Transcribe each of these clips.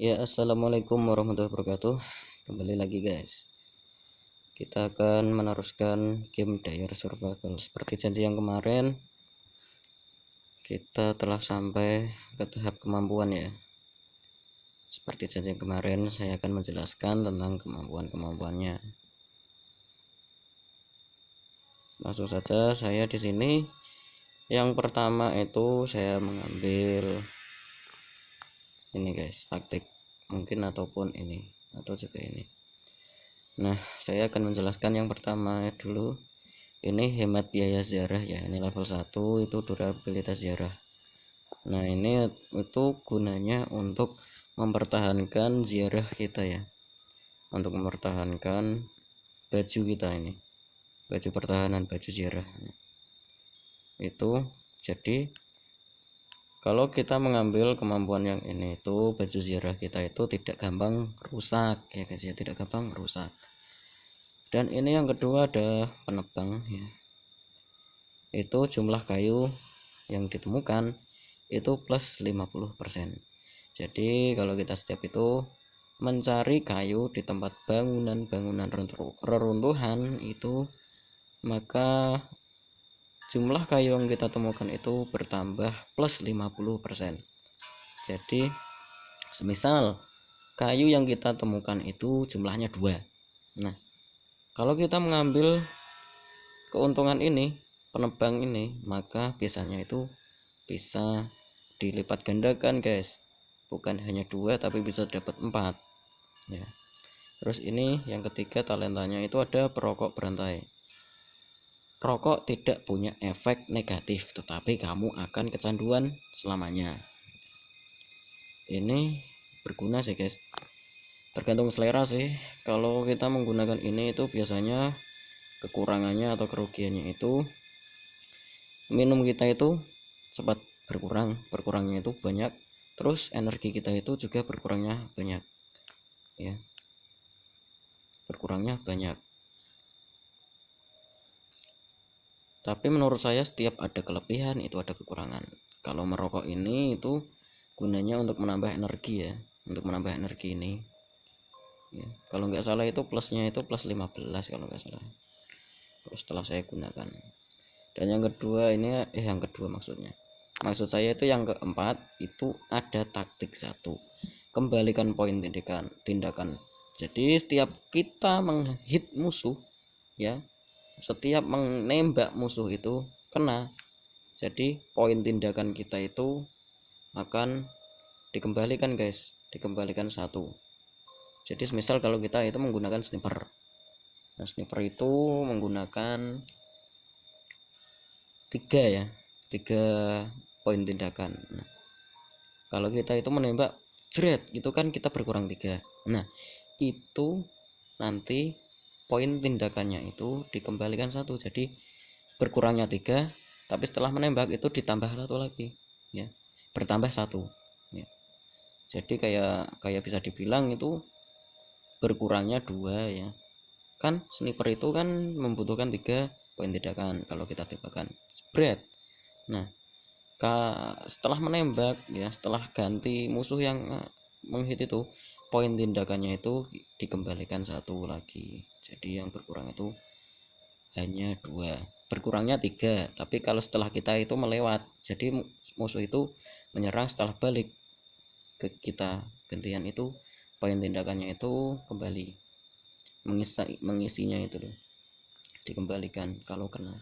Ya, assalamualaikum warahmatullahi wabarakatuh. Kembali lagi guys. Kita akan meneruskan game Dire Survival. Seperti janji yang kemarin, kita telah sampai ke tahap kemampuan ya. Seperti janji yang kemarin, saya akan menjelaskan tentang kemampuannya. Langsung saja saya di sini. Yang pertama itu saya mengambil ini guys, taktik mungkin ataupun ini atau juga ini. Nah, saya akan menjelaskan yang pertama dulu. Ini hemat biaya ziarah ya, ini level 1 itu durabilitas ziarah. Nah, ini itu gunanya untuk mempertahankan ziarah kita ya, untuk mempertahankan baju kita, ini baju pertahanan, baju ziarah itu. Jadi kalau kita mengambil kemampuan yang ini itu baju ziarah kita itu tidak gampang rusak ya guys ya, tidak gampang rusak. Dan ini yang kedua ada penebang ya, itu jumlah kayu yang ditemukan itu plus 50%. Jadi kalau kita setiap itu mencari kayu di tempat bangunan reruntuhan itu, maka jumlah kayu yang kita temukan itu bertambah plus 50%. Jadi semisal kayu yang kita temukan itu jumlahnya 2. Nah, kalau kita mengambil keuntungan ini, penebang ini, maka biasanya itu bisa dilipat gandakan guys, bukan hanya 2 tapi bisa dapat 4 ya. Terus ini yang ketiga talentanya itu ada perokok berantai. Rokok tidak punya efek negatif, tetapi kamu akan kecanduan selamanya. Ini berguna sih guys, tergantung selera sih. Kalau kita menggunakan ini itu biasanya kekurangannya atau kerugiannya itu minum kita itu cepat berkurangnya itu banyak, terus energi kita itu juga berkurangnya banyak ya, berkurangnya banyak. Tapi menurut saya setiap ada kelebihan itu ada kekurangan. Kalau merokok ini itu gunanya untuk menambah energi ya, untuk menambah energi ini ya. Kalau nggak salah itu plusnya itu plus 15 kalau nggak salah, terus setelah saya gunakan. Dan yang kedua ini yang kedua maksud saya itu yang keempat itu ada taktik 1, kembalikan poin tindakan. Jadi setiap kita menghit musuh ya, setiap menembak musuh itu kena, jadi poin tindakan kita itu akan dikembalikan guys, dikembalikan 1. Jadi misal kalau kita itu menggunakan sniper, nah sniper itu menggunakan 3 ya, 3 poin tindakan. Nah, kalau kita itu menembak jret gitu kan kita berkurang 3. Nah, itu nanti poin tindakannya itu dikembalikan 1, jadi berkurangnya 3, tapi setelah menembak itu ditambah 1 lagi ya, bertambah 1 ya. Jadi kayak bisa dibilang itu berkurangnya 2 ya. Kan sniper itu kan membutuhkan 3 poin tindakan kalau kita tembakan spread. Nah, setelah menembak ya, setelah ganti musuh yang menghit itu, poin tindakannya itu dikembalikan 1 lagi. Jadi yang berkurang itu hanya 2, berkurangnya 3. Tapi kalau setelah kita itu melewat, jadi musuh itu menyerang setelah balik ke kita gantian itu, poin tindakannya itu kembali mengisinya itu loh, dikembalikan kalau kena.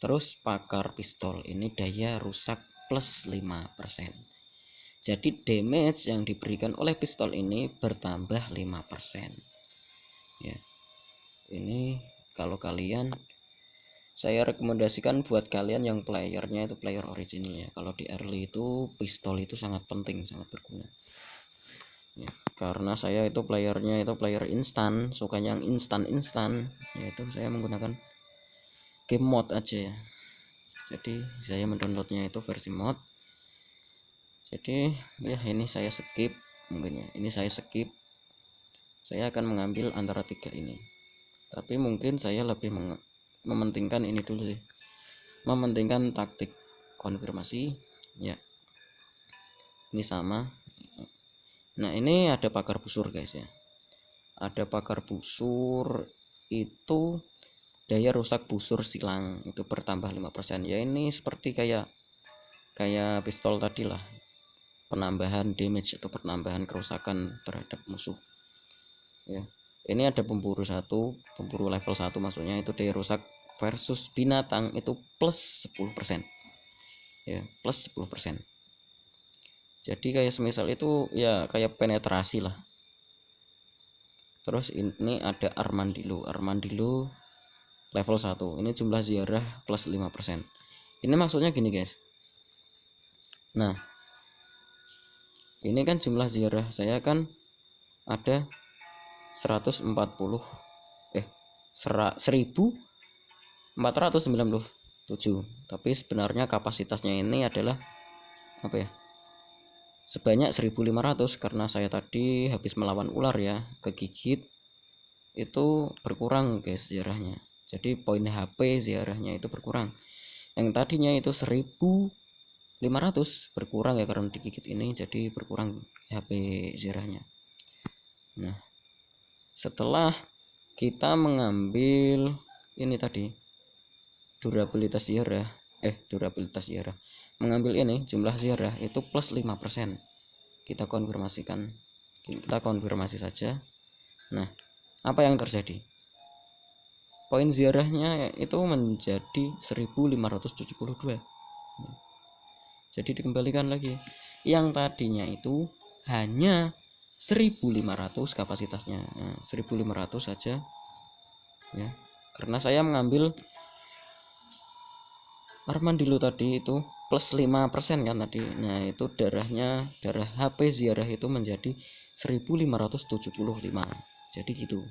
Terus pakar pistol ini daya rusak plus 5%. Jadi damage yang diberikan oleh pistol ini bertambah 5% ya. Ini kalau kalian, saya rekomendasikan buat kalian yang playernya itu player original ya. Kalau di early itu pistol itu sangat penting, sangat berguna ya. Karena saya itu playernya itu player instan, sukanya yang instan, yaitu saya menggunakan game mode aja ya. Jadi saya mendownloadnya itu versi mod. Jadi ya ini saya skip, mungkin ya ini saya skip, saya akan mengambil antara 3 ini. Tapi mungkin saya lebih mementingkan ini dulu sih, mementingkan taktik konfirmasi ya. Ini sama, Nah ini ada pakar busur guys ya, ada pakar busur itu daya rusak busur silang itu bertambah 5%. Ya ini seperti kayak pistol tadi lah, penambahan damage atau penambahan kerusakan terhadap musuh ya. Ini ada pemburu level 1 maksudnya, itu daya rusak versus binatang itu plus 10% ya, plus 10%. Jadi kayak semisal itu ya kayak penetrasi lah. Terus ini ada Armadillo level 1, ini jumlah ziarah plus 5%. Ini maksudnya gini guys, nah ini kan jumlah ziarah saya kan ada 140 1497, tapi sebenarnya kapasitasnya ini adalah apa ya, sebanyak 1500 karena saya tadi habis melawan ular ya, kegigit, itu berkurang guys ziarahnya. Jadi poin HP ziarahnya itu berkurang, yang tadinya itu 1500 berkurang ya karena digigit ini, jadi berkurang HP ziarahnya. Nah setelah kita mengambil ini tadi durabilitas ziarah, mengambil ini jumlah ziarah itu plus 5%. Kita konfirmasi saja. Nah apa yang terjadi, poin ziarahnya itu menjadi 1572. Jadi dikembalikan lagi, yang tadinya itu hanya 1500 kapasitasnya, 1500 saja ya, karena saya mengambil Armadillo tadi itu plus 5% kan tadi. Nah itu darah HP ziarah itu menjadi 1575, jadi gitu.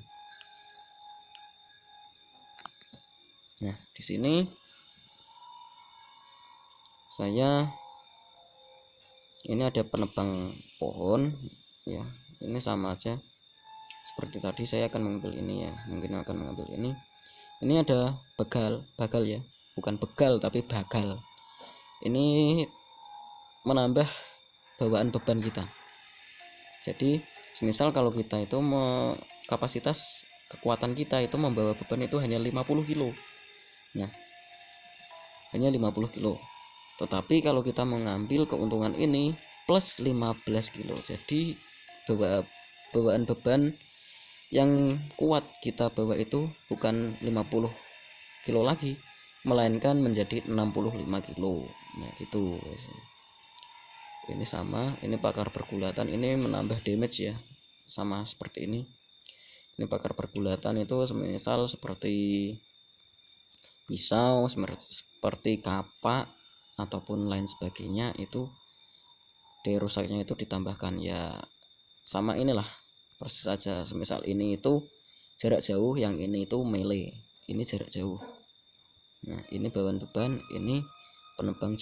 Nah di sini saya ini ada penebang pohon ya, ini sama aja seperti tadi. Saya akan mengambil ini ya, mungkin akan mengambil ini ada bagal ya, bukan begal tapi bagal. Ini menambah bawaan beban kita. Jadi semisal kalau kita itu kapasitas kekuatan kita itu membawa beban itu hanya 50 kilo. Nah hanya 50 kilo, tetapi kalau kita mengambil keuntungan ini plus 15 kilo, jadi bawaan beban yang kuat kita bawa itu bukan 50 kilo lagi, melainkan menjadi 65 kilo. Nah gitu. Ini sama, ini pakar pergulatan, ini menambah damage ya, sama seperti ini. Ini pakar pergulatan itu semisal seperti pisau, seperti kapak ataupun lain sebagainya, itu daya rusaknya itu ditambahkan ya, sama inilah persis saja. Semisal ini itu jarak jauh, yang ini itu melee, ini jarak jauh. Nah ini bawaan beban, ini penebang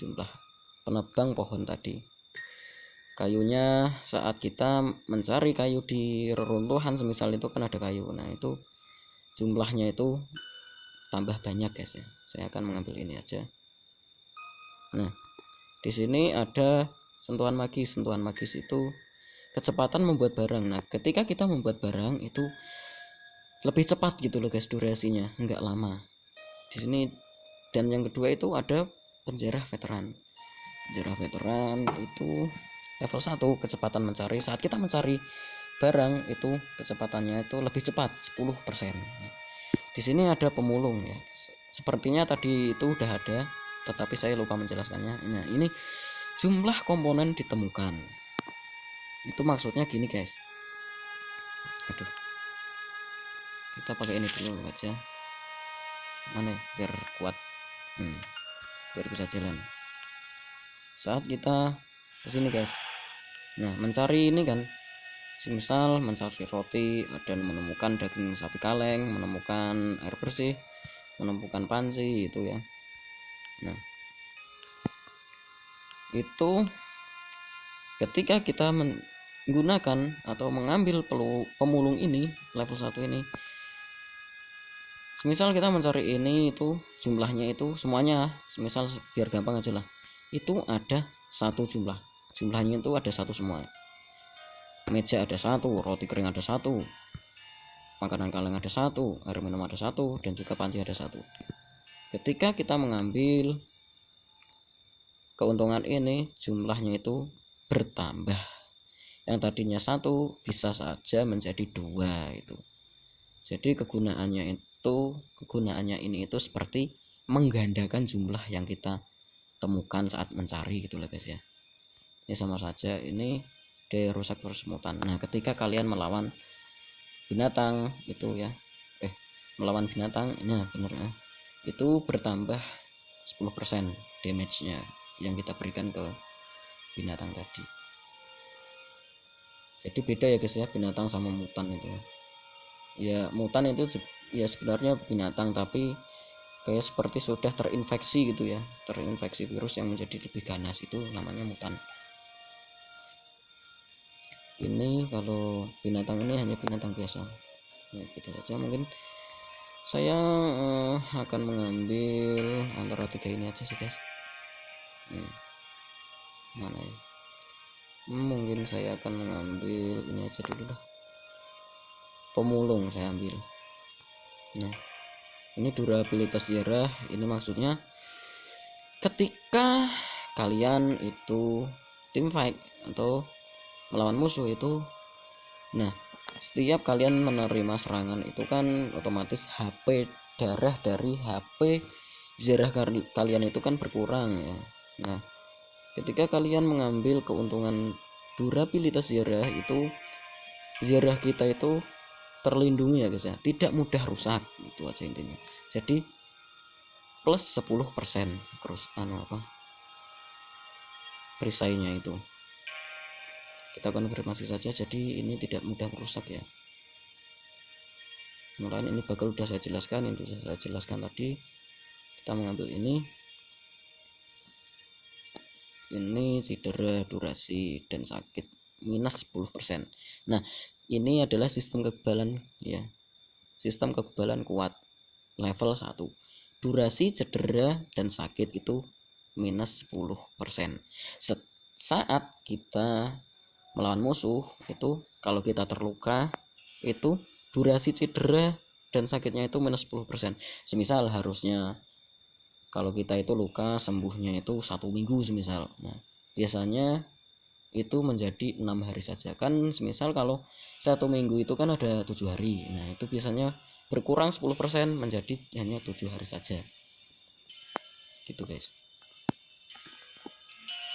pohon tadi. Kayunya saat kita mencari kayu di reruntuhan semisal itu kan ada kayu, nah itu jumlahnya itu tambah banyak guys ya. Saya akan mengambil ini aja. Nah di sini ada sentuhan magis itu kecepatan membuat barang. Nah ketika kita membuat barang itu lebih cepat gitu loh guys, durasinya nggak lama di sini. Dan yang kedua itu ada penjara veteran itu level 1, kecepatan mencari. Saat kita mencari barang itu kecepatannya itu lebih cepat 10%. Di sini ada pemulung ya, sepertinya tadi itu udah ada tetapi saya lupa menjelaskannya. Nah ini jumlah komponen ditemukan, itu maksudnya gini guys. Aduh, kita pakai ini dulu aja, mana biar kuat, biar bisa jalan saat kita kesini guys. Nah mencari ini kan, semisal mencari roti dan menemukan daging sapi kaleng, menemukan air bersih, menemukan panci itu ya. Nah itu ketika kita menggunakan atau mengambil pemulung ini level 1 ini, semisal kita mencari ini itu jumlahnya itu semuanya, semisal biar gampang aja lah, itu ada satu jumlahnya itu ada satu semua. meja ada satu, roti kering ada satu, makanan kaleng ada satu, air minum ada satu, dan juga panci ada satu. Ketika kita mengambil keuntungan ini, jumlahnya itu bertambah. Yang tadinya satu bisa saja menjadi dua itu. Jadi kegunaannya ini itu seperti menggandakan jumlah yang kita temukan saat mencari gitu lah guys ya. Ini sama saja ini daya rusak persmutan. Nah, ketika kalian melawan binatang itu ya, melawan binatang, nah bener ya, itu bertambah 10% damage-nya yang kita berikan ke binatang tadi. Jadi beda ya guys ya, binatang sama mutan itu ya. Mutan itu ya sebenarnya binatang, tapi kayak seperti sudah terinfeksi gitu ya, terinfeksi virus yang menjadi lebih ganas, itu namanya mutan. Ini kalau binatang ini hanya binatang biasa ya, gitu saja. Mungkin saya akan mengambil antara 3 ini aja sih guys. Mana ya, mungkin saya akan mengambil ini aja dulu dah, pemulung saya ambil. Nah, ini durabilitas ziarah, ini maksudnya ketika kalian itu team fight atau melawan musuh itu, nah setiap kalian menerima serangan itu kan otomatis HP darah dari HP ziarah kalian itu kan berkurang ya. Nah, ketika kalian mengambil keuntungan durabilitas ziarah itu, ziarah kita itu terlindungi ya guys ya, tidak mudah rusak, itu aja intinya. Jadi plus 10% terus perisainya itu kita konfirmasi saja, jadi ini tidak mudah merusak ya. Kemudian ini bakal udah saya jelaskan, itu saya jelaskan tadi. Kita mengambil ini cedera, durasi, dan sakit minus 10%. Nah, ini adalah sistem kekebalan ya, sistem kekebalan kuat level 1. Durasi, cedera, dan sakit itu minus 10%. Saat kita melawan musuh itu, kalau kita terluka itu durasi cedera dan sakitnya itu minus 10%. Semisal harusnya kalau kita itu luka sembuhnya itu 1 minggu semisal, nah biasanya itu menjadi 6 hari saja kan. Semisal kalau 1 minggu itu kan ada 7 hari, nah itu biasanya berkurang 10% menjadi hanya 7 hari saja gitu guys.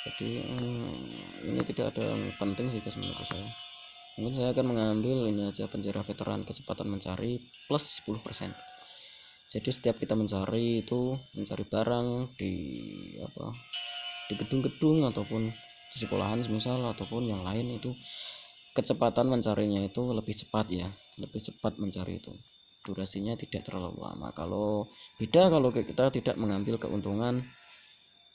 Jadi ini tidak ada yang penting sih guys menurut saya. Mungkin saya akan mengambil ini aja, penjara veteran, kecepatan mencari plus 10%. Jadi setiap kita mencari barang di gedung-gedung ataupun di sekolahan misal ataupun yang lain, itu kecepatan mencarinya itu lebih cepat ya, lebih cepat mencari itu, durasinya tidak terlalu lama. Kalau beda kalau kita tidak mengambil keuntungan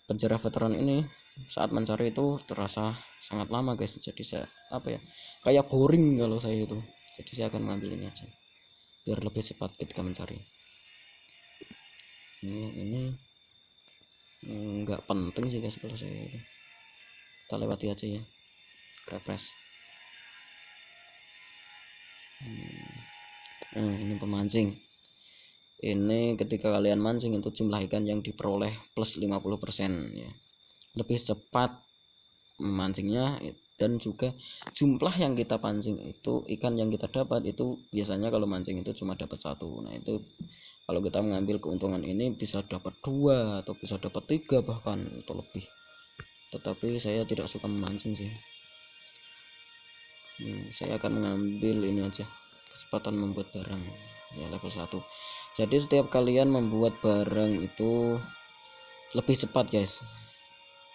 penjara veteran ini, saat mencari itu terasa sangat lama guys. Jadi saya kayak boring kalau saya itu. Jadi saya akan mengambil ini aja biar lebih cepat ketika mencari. Ini nggak penting sih guys kalau saya itu, kita lewati aja ya, refresh. Ini pemancing. Ini ketika kalian mancing itu jumlah ikan yang diperoleh plus 50% ya, lebih cepat memancingnya, dan juga jumlah yang kita pancing itu, ikan yang kita dapat itu biasanya kalau mancing itu cuma dapat 1. Nah itu kalau kita mengambil keuntungan ini bisa dapat 2 atau bisa dapat 3 bahkan atau lebih. Tetapi saya tidak suka memancing sih. Saya akan mengambil ini aja, kecepatan membuat barang ya, level 1. Jadi setiap kalian membuat barang itu lebih cepat guys,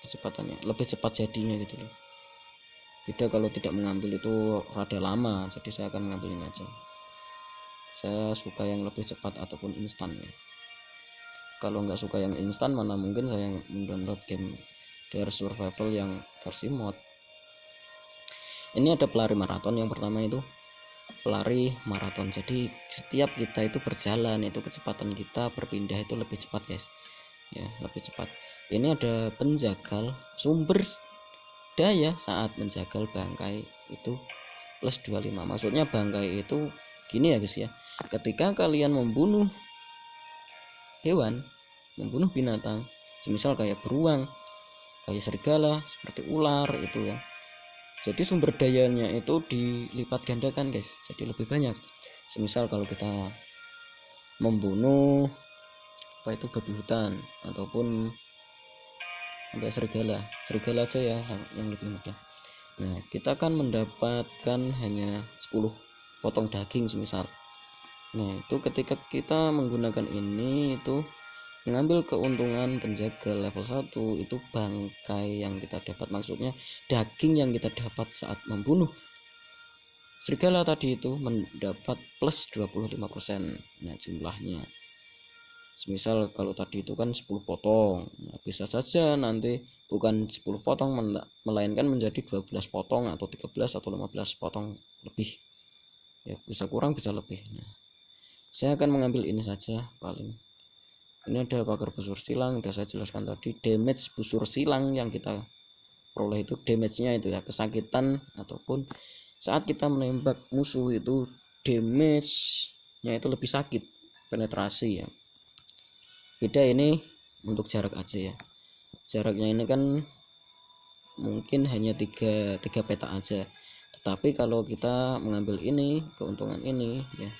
kecepatannya lebih cepat jadinya gitu loh. Beda kalau tidak mengambil itu rada lama, jadi saya akan mengambil ini aja. Saya suka yang lebih cepat ataupun instan ya. Kalau nggak suka yang instan, mana mungkin saya mendownload game DR Survival yang versi mod. Ini ada pelari maraton. Yang pertama itu pelari maraton, jadi setiap kita itu berjalan itu kecepatan kita berpindah itu lebih cepat guys ya, lebih cepat. Ini ada penjagal sumber daya, saat menjagal bangkai itu plus 25. Maksudnya bangkai itu gini ya guys ya, ketika kalian membunuh hewan, membunuh binatang, semisal kayak beruang, kayak serigala, seperti ular itu ya, jadi sumber dayanya itu dilipat gandakan guys, jadi lebih banyak. Semisal kalau kita membunuh apa itu babi hutan ataupun sampai serigala aja ya yang lebih mudah. Nah, kita akan mendapatkan hanya 10 potong daging semisal. Nah, itu ketika kita menggunakan ini itu mengambil keuntungan penjaga level 1 itu bangkai yang kita dapat, maksudnya daging yang kita dapat saat membunuh serigala tadi itu mendapat plus 25%. Nah, jumlahnya semisal kalau tadi itu kan 10 potong, nah, bisa saja nanti bukan 10 potong melainkan menjadi 12 potong atau 13 atau 15 potong lebih ya, bisa kurang bisa lebih. Nah, saya akan mengambil ini saja paling. Ini ada pagar busur silang, udah saya jelaskan tadi. Damage busur silang yang kita peroleh itu damage-nya itu ya, kesakitan ataupun saat kita menembak musuh itu damage-nya itu lebih sakit, penetrasi ya. Beda ini untuk jarak aja ya. Jaraknya ini kan mungkin hanya 3 peta aja. Tetapi kalau kita mengambil ini, keuntungan ini ya,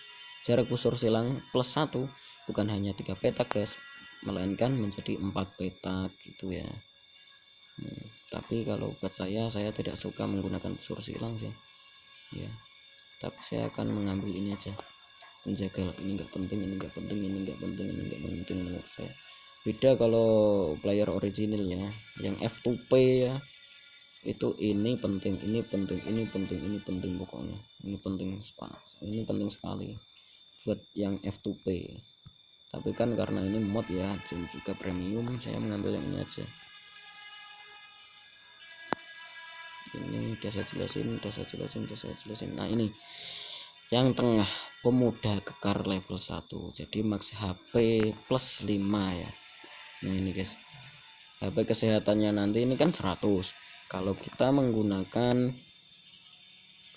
jarak busur silang plus 1 bukan hanya 3 petak guys, melainkan menjadi 4 petak gitu ya. Tapi kalau buat saya tidak suka menggunakan busur silang sih ya, tapi saya akan mengambil ini aja, penjaga. Ini enggak penting, ini enggak penting, ini enggak penting, ini enggak penting menurut saya. Beda kalau player originalnya yang F2P ya, itu ini penting, ini penting, ini penting, ini penting, pokoknya ini penting sekali buat yang F2P. Tapi kan karena ini mod ya, juga premium, saya mengambil yang ini aja. Ini udah saya jelasin. Nah, ini yang tengah, pemuda kekar level 1, jadi max HP plus 5 ya. Nah, ini guys, HP kesehatannya nanti ini kan 100. Kalau kita menggunakan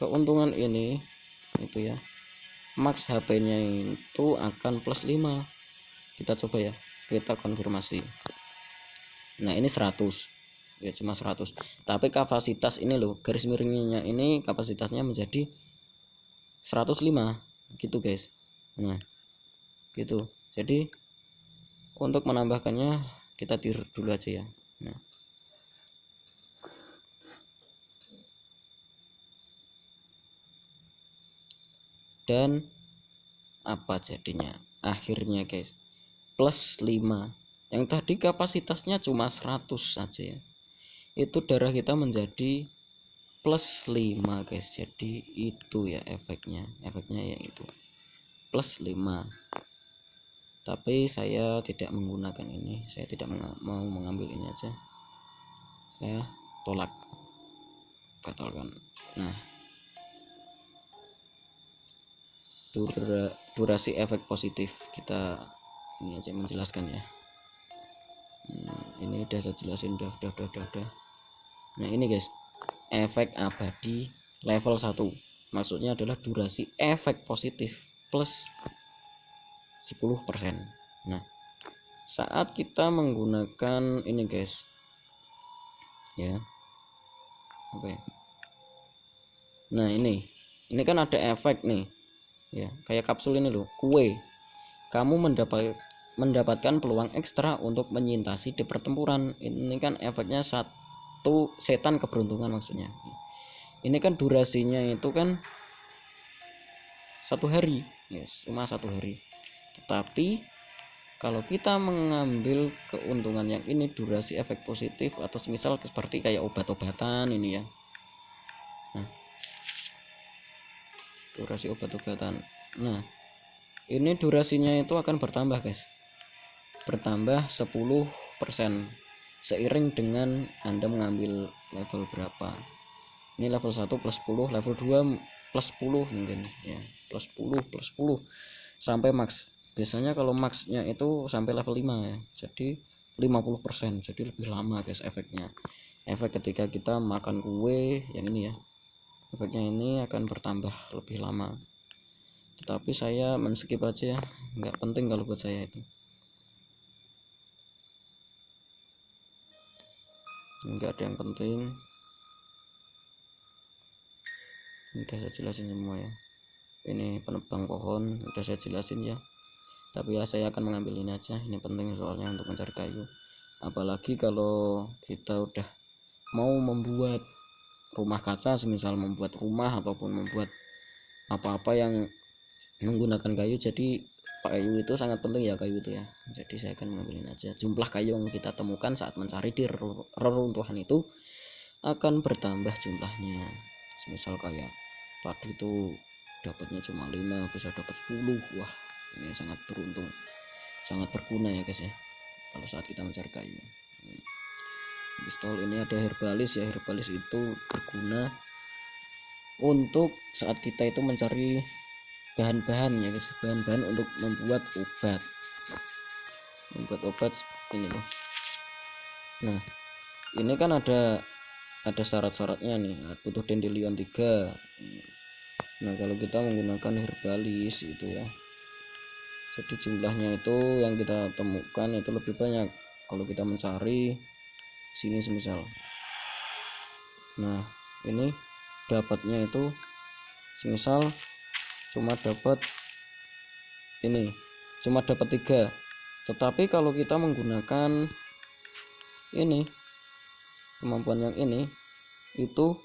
keuntungan ini itu ya, max HP nya itu akan plus 5. Kita coba ya, kita konfirmasi. Nah, ini 100 ya, cuma 100, tapi kapasitas ini loh, garis miringnya ini kapasitasnya menjadi 105 gitu guys. Nah, gitu. Jadi untuk menambahkannya kita tiru dulu aja ya. Nah, dan apa jadinya akhirnya guys, plus 5. Yang tadi kapasitasnya cuma 100 saja ya, itu darah kita menjadi plus 5 guys. Jadi itu ya efeknya ya itu plus 5. Tapi saya tidak menggunakan ini, saya tidak mau mengambil ini aja, saya tolak, batalkan. Nah, durasi efek positif kita ini aja menjelaskan ya. Ini udah saya jelasin, udah. Nah, ini guys, efek abadi level 1 maksudnya adalah durasi efek positif plus 10%. Nah, saat kita menggunakan ini guys ya, oke. Nah, ini kan ada efek nih ya, kayak kapsul ini loh, kue. Kamu mendapatkan peluang ekstra untuk menyintasi di pertempuran. Ini kan efeknya satu setan keberuntungan maksudnya. Ini kan durasinya itu kan 1 hari, yes, cuma 1 hari. Tetapi kalau kita mengambil keuntungan yang ini, durasi efek positif atau misal seperti kayak obat-obatan ini ya. Nah, durasi obat-obatan. Nah, ini durasinya itu akan bertambah guys, bertambah 10% seiring dengan Anda mengambil level berapa. Ini level 1 plus 10, level 2 plus 10 mungkin ya, plus 10 sampai max. Biasanya kalau maxnya itu sampai level 5 ya, jadi 50%, jadi lebih lama guys efeknya. Efek ketika kita makan kue yang ini ya, efeknya ini akan bertambah lebih lama, tetapi saya men-skip aja ya, nggak penting kalau buat saya itu, nggak ada yang penting. Udah saya jelasin semua ya, ini penebang pohon udah saya jelasin ya, tapi ya saya akan mengambil ini aja, ini penting soalnya untuk mencari kayu. Apalagi kalau kita udah mau membuat rumah kaca, semisal membuat rumah ataupun membuat apa-apa yang menggunakan kayu, jadi kayu itu sangat penting ya, kayu itu ya. Jadi saya akan mengambilin aja, jumlah kayu yang kita temukan saat mencari di reruntuhan itu akan bertambah jumlahnya. Misal kayak tadi itu dapatnya cuma 5, bisa dapat 10. Wah, ini sangat beruntung, sangat berguna ya guys ya, kalau saat kita mencari kayu. Pistol ini ada herbalis ya, herbalis itu berguna untuk saat kita itu mencari bahan-bahan ya guys, bahan-bahan untuk membuat obat ini loh. Nah, ini kan ada syarat-syaratnya nih, butuh dandelion 3. Nah, kalau kita menggunakan herbalis itu ya, jadi jumlahnya itu yang kita temukan itu lebih banyak kalau kita mencari sini semisal. Nah, ini dapatnya itu semisal cuma dapat ini, cuma dapat 3. Tetapi kalau kita menggunakan ini, kemampuan yang ini, itu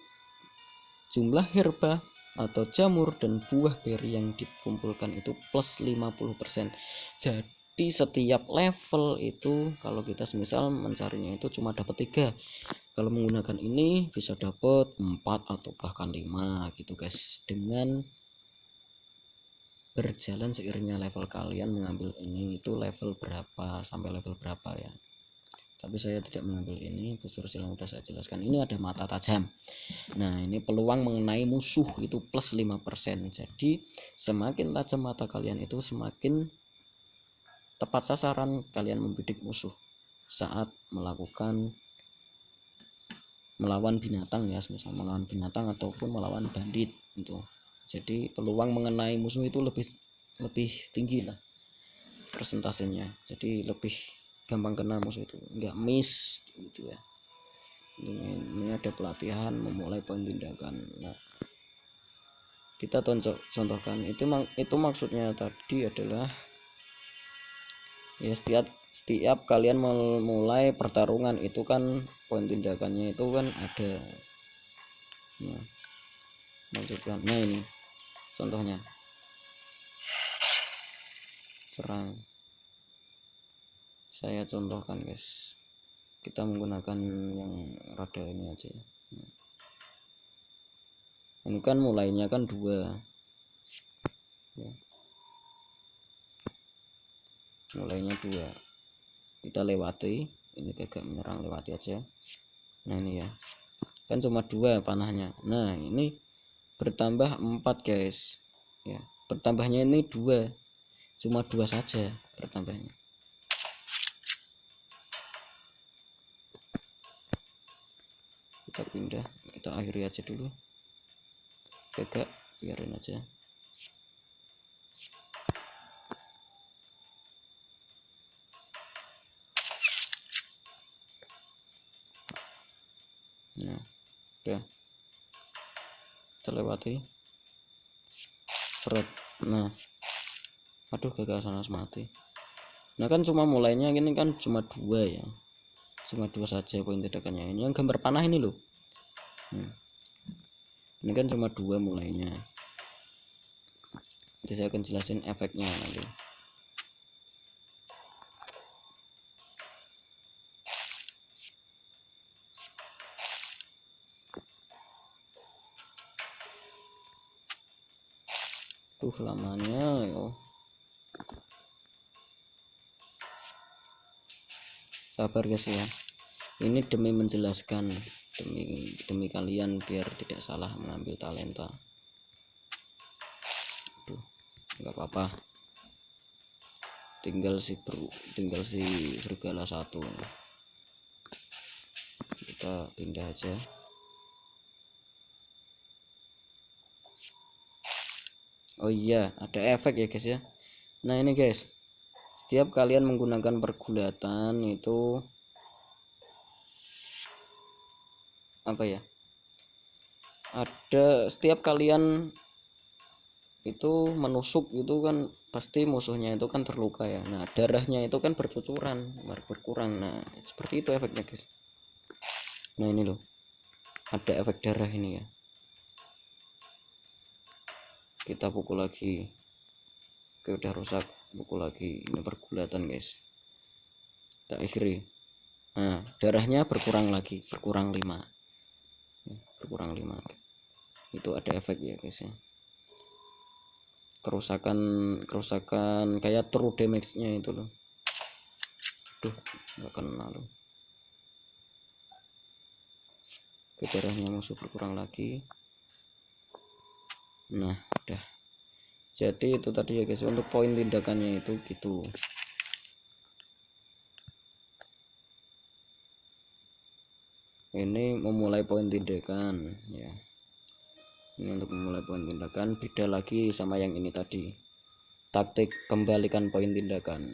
jumlah herba atau jamur dan buah beri yang dikumpulkan itu plus 50%. Jadi setiap level itu kalau kita semisal mencarinya itu cuma dapat 3, kalau menggunakan ini bisa dapat 4 atau bahkan 5 gitu guys, dengan berjalan seiringnya level kalian mengambil ini itu level berapa sampai level berapa ya. Tapi saya tidak mengambil ini, busur silang udah saya jelaskan. Ini ada mata tajam. Nah, ini peluang mengenai musuh itu plus 5%. Jadi semakin tajam mata kalian itu semakin tepat sasaran kalian membidik musuh saat melawan binatang ya, misal melawan binatang ataupun melawan bandit itu. Jadi peluang mengenai musuh itu lebih tinggi lah persentasenya, jadi lebih gampang kena musuh itu, nggak miss gitu ya. Ini ada pelatihan memulai poin tindakan. Nah, kita contohkan itu maksudnya tadi adalah ya, setiap kalian memulai pertarungan itu kan poin tindakannya itu kan ada. Nah, maksudkan, nah ini contohnya serang. Saya contohkan guys, kita menggunakan yang rada ini aja ya. Ini kan mulainya kan 2 ya. Mulainya 2, kita lewati ini, gagak menyerang lewati aja. Nah ini ya, kan cuma 2 panahnya. Nah, ini bertambah 4 guys ya, bertambahnya ini 2, cuma 2 saja bertambahnya. Kita pindah, kita akhiri aja dulu, gagak biarin aja. Nah, udah terlewati seret. Nah, aduh, gagak sana mati. Nah, kan cuma mulainya ini kan cuma 2 ya, cuma 2 saja poin tindakannya. Ini yang gambar panah ini loh. Ini kan cuma 2 mulainya. Jadi saya akan jelasin efeknya nanti. Lamanya yo. Sabar guys ya, ini demi menjelaskan, demi kalian biar tidak salah mengambil talenta. Aduh, nggak apa-apa, tinggal si serigala 1, kita pindah aja. Oh iya, ada efek ya guys ya. Nah ini guys, setiap kalian menggunakan pergulatan itu apa ya, ada setiap kalian itu menusuk itu kan pasti musuhnya itu kan terluka ya. Nah darahnya itu kan bercucuran, berkurang. Nah seperti itu efeknya guys. Nah ini loh, ada efek darah ini ya. Kita pukul lagi. Oke udah rusak, pukul lagi. Ini pergulatan guys, kita akhiri. Nah darahnya berkurang lagi, berkurang 5, berkurang 5. Itu ada efek ya guys ya, kerusakan kayak true damage nya itu loh. Duh nggak kena loh. Darahnya musuh berkurang lagi. Nah udah, jadi itu tadi ya guys untuk poin tindakannya itu gitu. Ini memulai poin tindakan ya, ini untuk memulai poin tindakan. Beda lagi sama yang ini tadi, taktik kembalikan poin tindakan.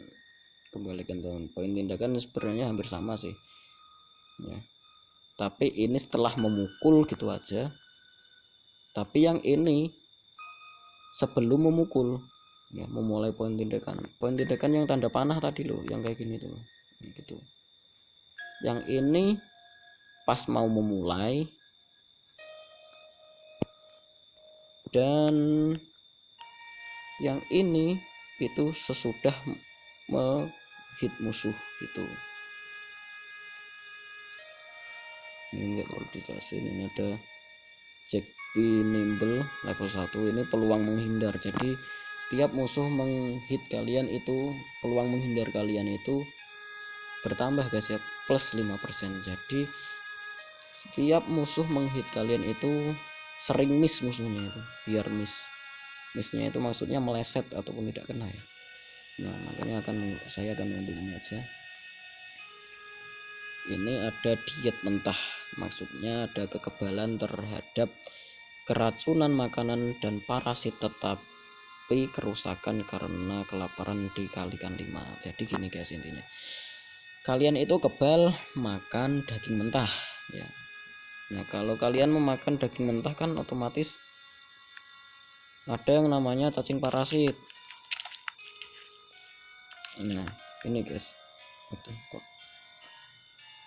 Kembalikan poin tindakan sebenarnya hampir sama sih ya, tapi ini setelah memukul gitu aja, tapi yang ini sebelum memukul ya, memulai poin tindakan. Poin tindakan yang tanda panah tadi loh, yang kayak gini tuh gitu. Yang ini pas mau memulai, dan yang ini itu sesudah hit musuh gitu. Ini enggak perlu dijelasin. Ini ada Jack B Nimble level 1, ini peluang menghindar. Jadi setiap musuh menghit kalian itu, peluang menghindar kalian itu bertambah guys ya, plus 5%. Jadi setiap musuh menghit kalian itu sering miss musuhnya itu, biar missnya itu maksudnya meleset ataupun tidak kena ya. Nah makanya saya akan mengambil ini aja. Ini ada diet mentah, maksudnya ada kekebalan terhadap keracunan makanan dan parasit, tetapi kerusakan karena kelaparan dikalikan 5. Jadi gini guys, intinya kalian itu kebal makan daging mentah ya. Nah kalau kalian memakan daging mentah kan otomatis ada yang namanya cacing parasit. Nah ini guys,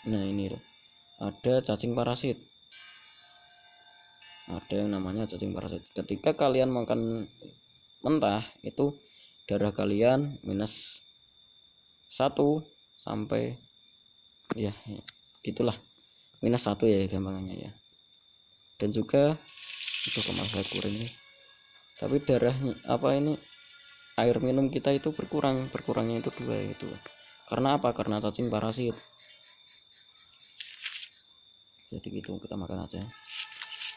nah ini loh, ada cacing parasit, ada yang namanya cacing parasit. Ketika kalian makan mentah itu darah kalian minus 1 sampai ya gitulah, minus 1 ya gampangannya ya. Dan juga itu kemana saya kuring nih, tapi darahnya apa ini, air minum kita itu berkurangnya itu 2 itu. Karena apa? Karena cacing parasit. Jadi gitu, kita makan aja,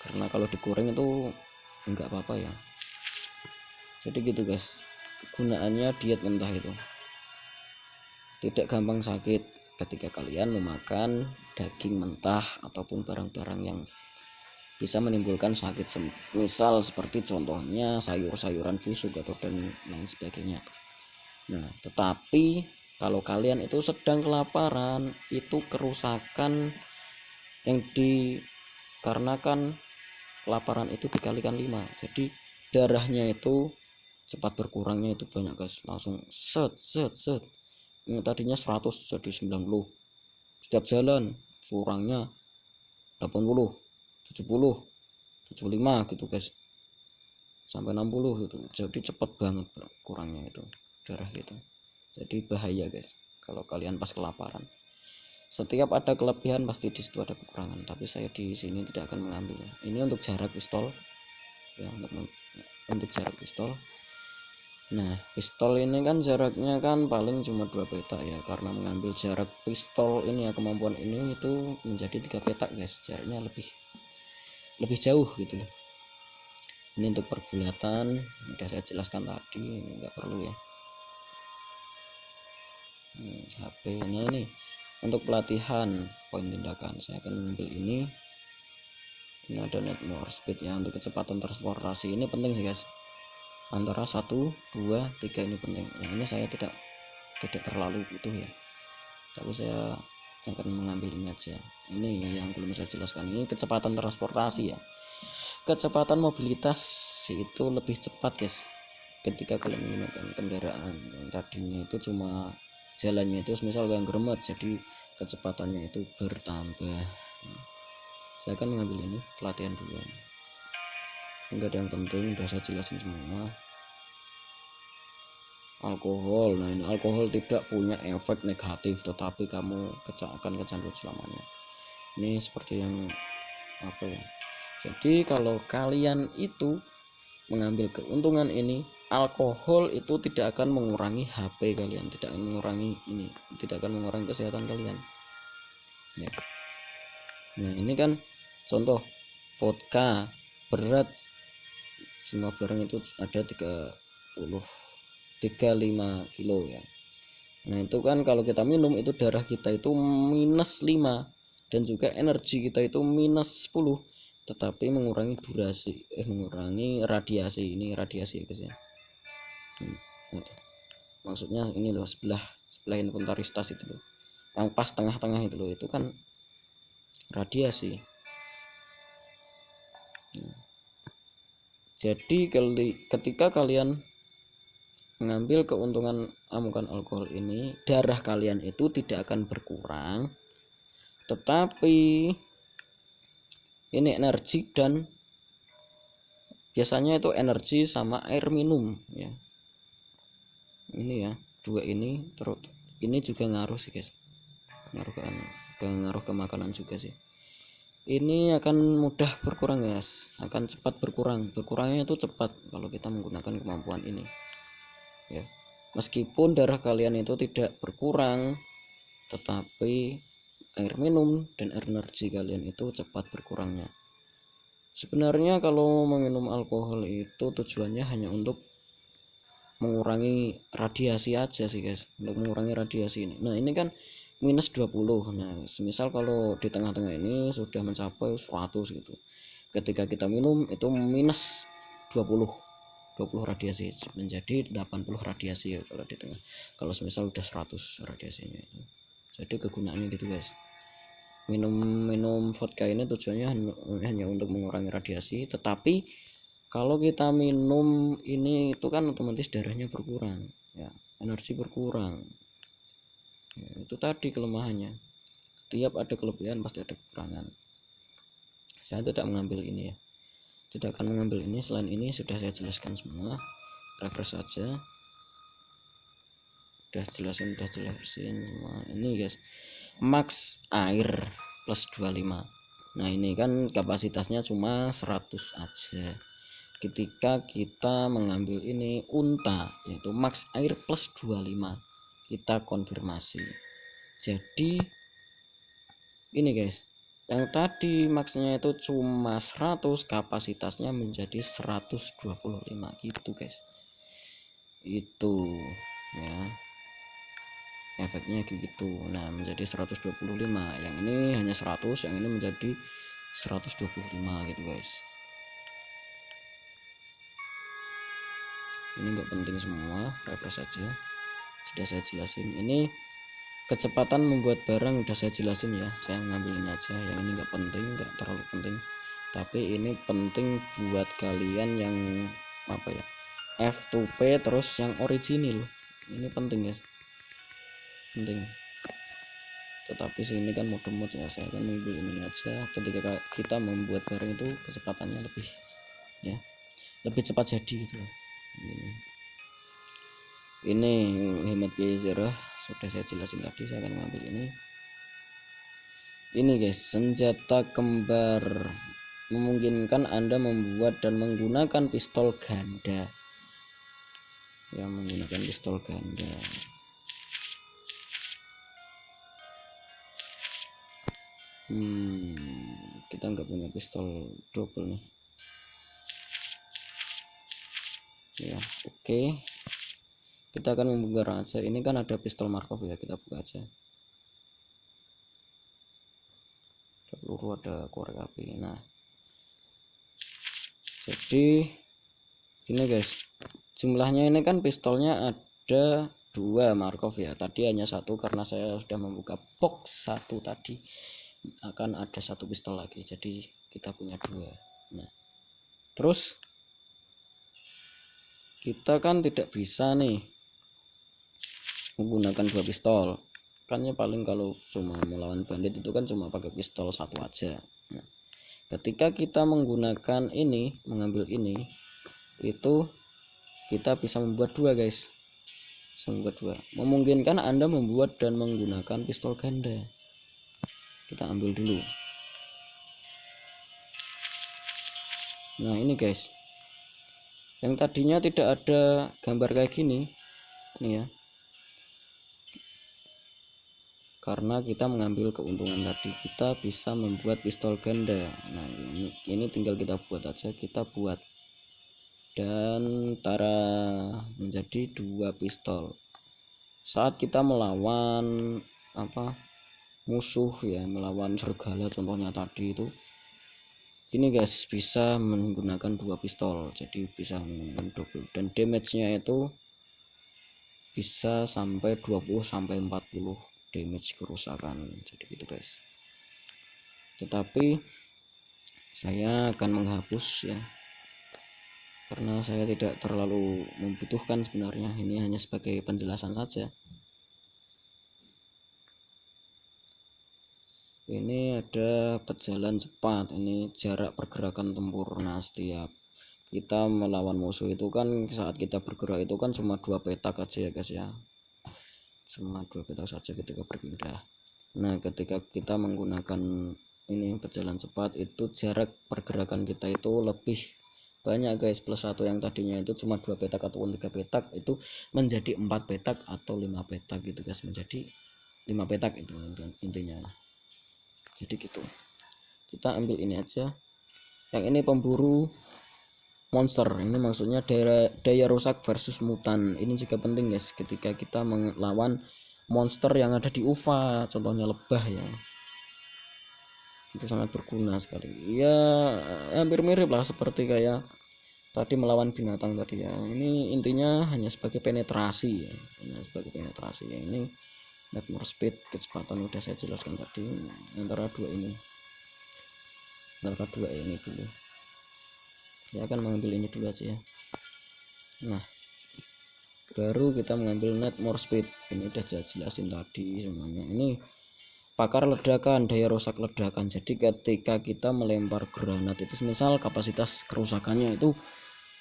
karena kalau digoreng itu enggak apa-apa ya. Jadi gitu guys, kegunaannya diet mentah itu tidak gampang sakit ketika kalian memakan daging mentah ataupun barang-barang yang bisa menimbulkan sakit, misal seperti contohnya sayur-sayuran busuk atau dan lain sebagainya. Nah tetapi kalau kalian itu sedang kelaparan, itu kerusakan yang dikarenakan kelaparan itu dikalikan 5. Jadi darahnya itu cepat berkurangnya itu banyak guys, langsung set. Ini tadinya 100 jadi 90, setiap jalan kurangnya 80, 70, 75 gitu guys, sampai 60 gitu. Jadi cepat banget kurangnya itu darah gitu. Jadi bahaya guys kalau kalian pas kelaparan. Setiap ada kelebihan pasti di situ ada kekurangan, tapi saya di sini tidak akan mengambilnya. Ini untuk jarak pistol ya, untuk jarak pistol. Nah pistol ini kan jaraknya kan paling cuma 2 petak ya, karena mengambil jarak pistol ini ya, kemampuan ini itu menjadi 3 petak guys, jaraknya lebih jauh gitu loh. Ini untuk pergulatan udah saya jelaskan tadi, ini enggak perlu ya. HP-nya ini untuk pelatihan poin tindakan, saya akan mengambil ini ada net more speed ya, untuk kecepatan transportasi ini penting sih guys. antara 1 2 3 ini penting. Yang ini saya tidak terlalu butuh ya, tapi saya akan mengambil ini aja. Ini yang belum saya jelaskan, ini kecepatan transportasi ya. Kecepatan mobilitas itu lebih cepat guys ketika kalian menggunakan kendaraan yang tadinya itu cuma jalannya itu misal yang geremet, jadi kecepatannya itu bertambah. Saya akan mengambil ini pelatihan dulu, enggak ada yang penting, udah saya jelasin semua. Alkohol, nah ini alkohol tidak punya efek negatif, tetapi kamu akan kecanduan selamanya. Ini seperti yang apa ya, jadi kalau kalian itu mengambil keuntungan ini, alkohol itu tidak akan mengurangi HP kalian, tidak akan mengurangi ini, tidak akan mengurangi kesehatan kalian ya. Nah ini kan contoh vodka berat, semua barang itu ada 35 kilo ya. Nah itu kan kalau kita minum itu darah kita itu -5 dan juga energi kita itu -10, tetapi mengurangi durasi mengurangi radiasi. Ini radiasi ya guys ya. Maksudnya ini loh, sebelah inventaris tas itu loh, yang pas tengah-tengah itu loh, itu kan radiasi. Jadi ketika kalian mengambil keuntungan amukan alkohol ini, darah kalian itu tidak akan berkurang, tetapi ini energi, dan biasanya itu energi sama air minum ya. Ini ya, dua ini terus ini juga ngaruh sih guys, ngaruh ke makanan juga sih. Ini akan mudah berkurang guys, akan cepat berkurangnya itu cepat kalau kita menggunakan kemampuan ini ya. Meskipun darah kalian itu tidak berkurang, tetapi air minum dan energi kalian itu cepat berkurangnya. Sebenarnya kalau meminum alkohol itu tujuannya hanya untuk mengurangi radiasi aja sih guys, untuk mengurangi radiasi ini. Nah ini kan -20. Nah semisal kalau di tengah-tengah ini sudah mencapai 100 gitu, ketika kita minum itu -20 radiasi menjadi 80 radiasi ya kalau di tengah. Kalau semisal udah 100 radiasinya itu, jadi kegunaannya gitu guys. Minum vodka ini tujuannya hanya untuk mengurangi radiasi, tetapi kalau kita minum ini itu kan otomatis darahnya berkurang ya, energi berkurang ya, itu tadi kelemahannya. Setiap ada kelebihan pasti ada kekurangan. Saya tidak mengambil ini ya, tidak akan mengambil ini. Selain ini sudah saya jelaskan semua, refresh saja, udah jelasin semua. Ini guys, max air plus 25. Nah ini kan kapasitasnya cuma 100 aja. Ketika kita mengambil ini unta, yaitu max air plus 25, kita konfirmasi. Jadi ini guys, yang tadi maxnya itu cuma 100, kapasitasnya menjadi 125 gitu guys. Itu ya, efeknya gitu. Nah menjadi 125, yang ini hanya 100, yang ini menjadi 125 gitu guys. Ini enggak penting semua, refresh saja, sudah saya jelasin. Ini kecepatan membuat barang udah saya jelasin ya, saya ngambil ini aja. Yang ini enggak penting, enggak terlalu penting, tapi ini penting buat kalian yang apa ya, F2P terus yang original, ini penting guys, penting. Tetapi sini kan mode ya, saya akan mengambil ini aja. Ketika kita membuat barang itu kecepatannya lebih ya, lebih cepat jadi gitu. Ini hemat biaya zarah sudah saya jelasin tadi, saya akan mengambil ini guys, senjata kembar memungkinkan Anda membuat dan menggunakan pistol ganda ya, menggunakan pistol ganda. Kita nggak punya pistol double nih ya. Oke, kita akan membuka aja. Ini kan ada pistol Markov ya, kita buka aja. Ada peluru, ada korek api. Nah jadi Gini guys, jumlahnya ini kan pistolnya ada 2 Markov ya, tadi hanya 1 karena saya sudah membuka box 1 tadi, akan ada 1 pistol lagi, jadi kita punya 2. Nah terus kita kan tidak bisa nih menggunakan 2 pistol, kan ya paling kalau cuma melawan bandit itu kan cuma pakai pistol 1 aja. Nah, ketika kita menggunakan ini, mengambil ini, itu kita bisa membuat 2 guys, bisa membuat 2, memungkinkan Anda membuat dan menggunakan pistol ganda. Kita ambil dulu. Nah ini guys, yang tadinya tidak ada gambar kayak gini nih ya, karena kita mengambil keuntungan tadi, kita bisa membuat pistol ganda. Nah ini tinggal kita buat aja, kita buat dan tara menjadi 2 pistol. Saat kita melawan musuh ya, melawan serigala contohnya tadi itu, ini guys bisa menggunakan 2 pistol, jadi bisa mendouble, dan damage-nya itu bisa sampai 20 sampai 40 damage kerusakan, jadi gitu guys. Tetapi saya akan menghapus ya, karena saya tidak terlalu membutuhkan sebenarnya, ini hanya sebagai penjelasan saja. Ini ada pejalan cepat, ini jarak pergerakan tempur. Nah setiap kita melawan musuh itu kan, saat kita bergerak itu kan cuma 2 petak aja ya guys ya, cuma 2 petak saja ketika berpindah. Nah ketika kita menggunakan ini pejalan cepat, itu jarak pergerakan kita itu lebih banyak guys, plus 1 yang tadinya itu cuma 2 petak ataupun 3 petak itu menjadi 4 petak atau 5 petak gitu guys, menjadi 5 petak itu intinya. Jadi gitu, kita ambil ini aja, yang ini pemburu monster, ini maksudnya daya rusak versus mutan. Ini juga penting guys, ketika kita melawan monster yang ada di UFA, contohnya lebah ya, itu sangat berguna sekali ya, hampir mirip lah seperti kayak tadi melawan binatang tadi ya. Ini intinya hanya sebagai penetrasi ya, hanya sebagai penetrasi ya. Ini net more speed, kecepatan udah saya jelaskan tadi. Antara 2 ini dulu, saya akan mengambil ini dulu aja ya. Nah baru kita mengambil net more speed, ini udah saya jelasin tadi semuanya. Ini pakar ledakan, daya rusak ledakan, jadi ketika kita melempar granat itu misal kapasitas kerusakannya itu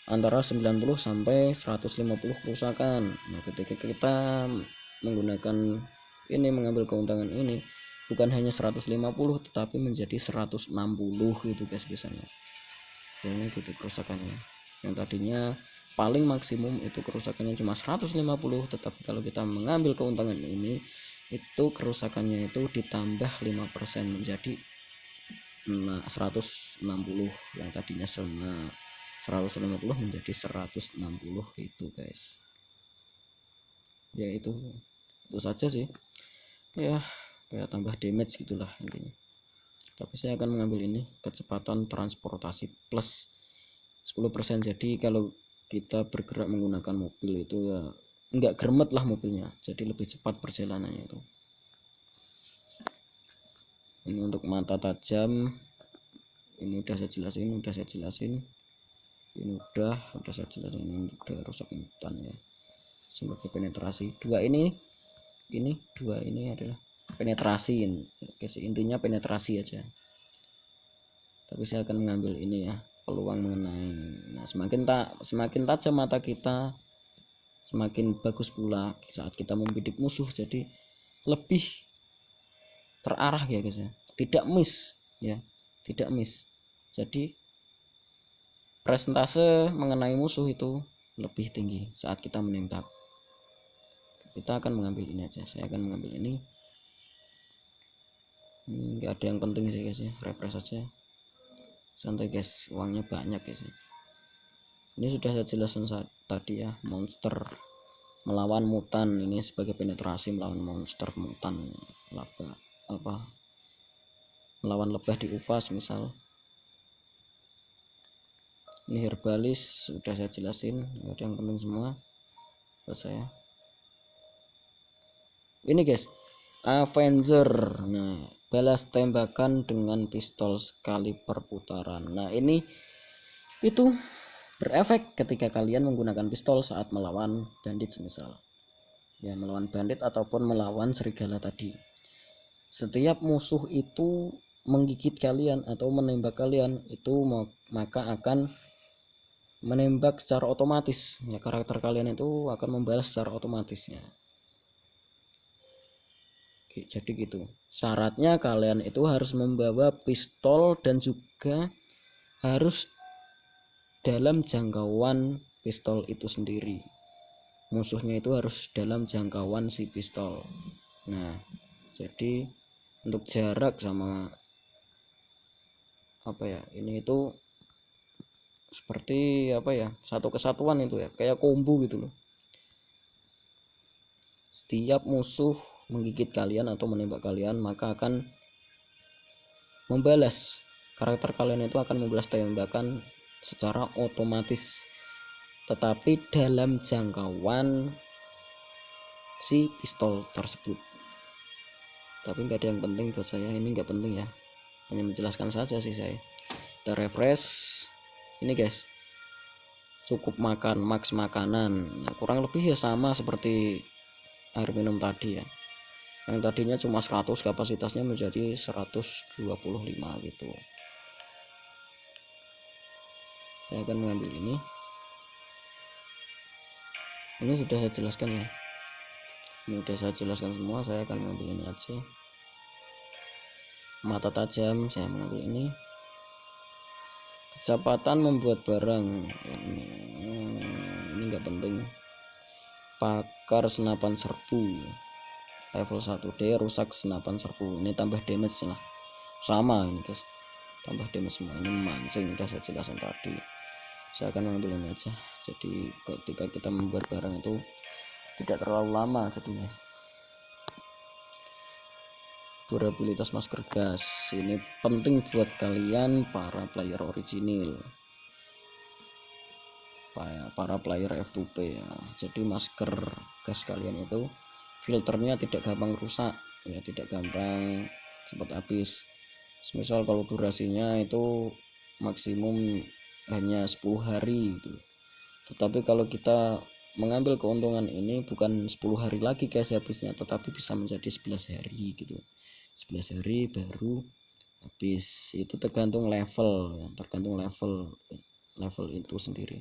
antara 90 sampai 150 kerusakan. Nah ketika kita menggunakan ini, mengambil keuntungan ini, bukan hanya 150 tetapi menjadi 160 itu guys biasanya. Ini gitu kerusakannya, yang tadinya paling maksimum itu kerusakannya cuma 150, tetapi kalau kita mengambil keuntungan ini, itu kerusakannya itu ditambah 5% menjadi 160, yang tadinya sama 150 menjadi 160 itu guys ya. Itu saja sih ya, kayak tambah damage gitulah intinya. Tapi saya akan mengambil ini, kecepatan transportasi plus 10%. Jadi kalau kita bergerak menggunakan mobil itu ya enggak gremet lah mobilnya, jadi lebih cepat perjalanannya itu. Ini untuk mata tajam, ini udah saya jelasin, ini udah saya jelasin. Ini udah rusak mutan ya, sebagai penetrasi. 2 ini 2 ini adalah penetrasi. Oke, intinya penetrasi aja. Tapi saya akan mengambil ini ya, peluang mengenai. Nah semakin tajam mata kita, semakin bagus pula saat kita membidik musuh, jadi lebih terarah ya guys ya, tidak miss ya, tidak miss. Jadi presentase mengenai musuh itu lebih tinggi saat kita menembak. Kita akan mengambil ini aja, saya akan mengambil ini. Nggak ada yang penting sih guys ya, refresh saja, santai guys, uangnya banyak guys ya. Ini sudah saya jelaskan saat tadi ya, monster melawan mutan, ini sebagai penetrasi melawan monster mutan, melawan lebah di UFAS misal. Ini herbalis udah saya jelasin, ada yang penting semua buat saya. Ini guys, Avenger. Nah, balas tembakan dengan pistol sekali perputaran. Nah, ini itu berefek ketika kalian menggunakan pistol saat melawan bandit, semisal ya melawan bandit ataupun melawan serigala tadi. Setiap musuh itu menggigit kalian atau menembak kalian, itu maka akan menembak secara otomatis ya, karakter kalian itu akan membalas secara otomatis ya. Jadi gitu, syaratnya kalian itu harus membawa pistol dan juga harus dalam jangkauan pistol itu sendiri. Musuhnya itu harus dalam jangkauan si pistol. Nah, jadi untuk jarak sama apa ya, ini itu seperti apa ya, satu kesatuan itu ya, kayak combo gitu loh. Setiap musuh menggigit kalian atau menembak kalian, maka akan membalas, karakter kalian itu akan membalas tembakan secara otomatis, tetapi dalam jangkauan si pistol tersebut. Tapi nggak ada yang penting buat saya, ini nggak penting ya, hanya menjelaskan saja sih saya. Kita refresh ini guys, cukup makan max makanan. Nah, kurang lebih ya sama seperti air minum tadi ya, yang tadinya cuma 100 kapasitasnya menjadi 125 gitu. Saya akan mengambil ini sudah saya jelaskan ya, ini sudah saya jelaskan semua. Saya akan mengambil ini aja, mata tajam saya mengambil ini, kecepatan membuat barang ini enggak penting, pakar senapan serbu level 1D, rusak senapan serbu, ini tambah damage lah, sama ini guys, tambah damage semua. Ini memancing udah saya jelasin tadi. Saya akan mengambil ini aja, jadi ketika kita membuat barang itu tidak terlalu lama jadinya. Durabilitas masker gas ini penting buat kalian para player original, para player F2P ya. Jadi masker gas kalian itu filternya tidak gampang rusak ya, tidak gampang cepat habis. Misal kalau durasinya itu maksimum hanya 10 hari gitu, tetapi kalau kita mengambil keuntungan ini bukan 10 hari lagi guys habisnya, tetapi bisa menjadi 11 hari gitu, 11 hari baru habis. Itu tergantung level ya, tergantung level itu sendiri,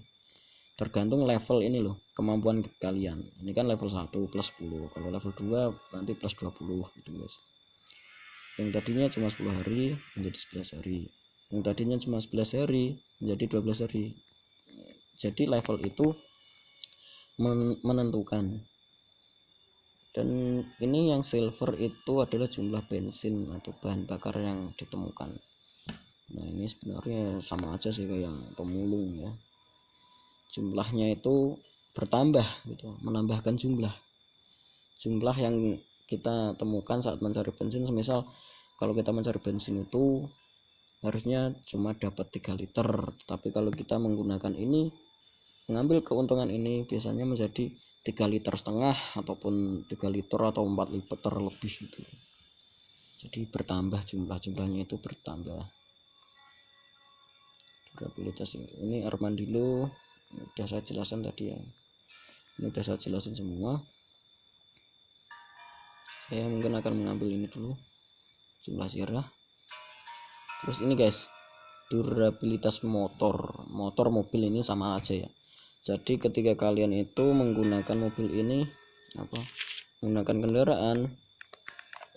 tergantung level ini loh, kemampuan kalian. Ini kan level 1 plus 10, kalau level 2 nanti plus 20 gitu guys. Yang tadinya cuma 10 hari menjadi 11 hari, yang tadinya cuma 11 hari menjadi 12 hari. Jadi level itu menentukan. Dan ini yang silver itu adalah jumlah bensin atau bahan bakar yang ditemukan. Nah, ini sebenarnya sama aja sih kayak yang pemulung ya, jumlahnya itu bertambah gitu, menambahkan jumlah yang kita temukan saat mencari bensin. Semisal kalau kita mencari bensin itu harusnya cuma dapat 3 liter, tapi kalau kita menggunakan ini, mengambil keuntungan ini, biasanya menjadi 3,5 liter ataupun 3 liter atau 4 liter lebih gitu. Jadi bertambah, jumlahnya itu bertambah. Durabilitas ini Armandilo udah saya jelaskan tadi ya, ini udah saya jelasin semua. Saya mungkin akan mengambil ini dulu, jumlah zirah. Terus ini guys, durabilitas motor mobil ini sama aja ya. Jadi ketika kalian itu menggunakan mobil ini, menggunakan kendaraan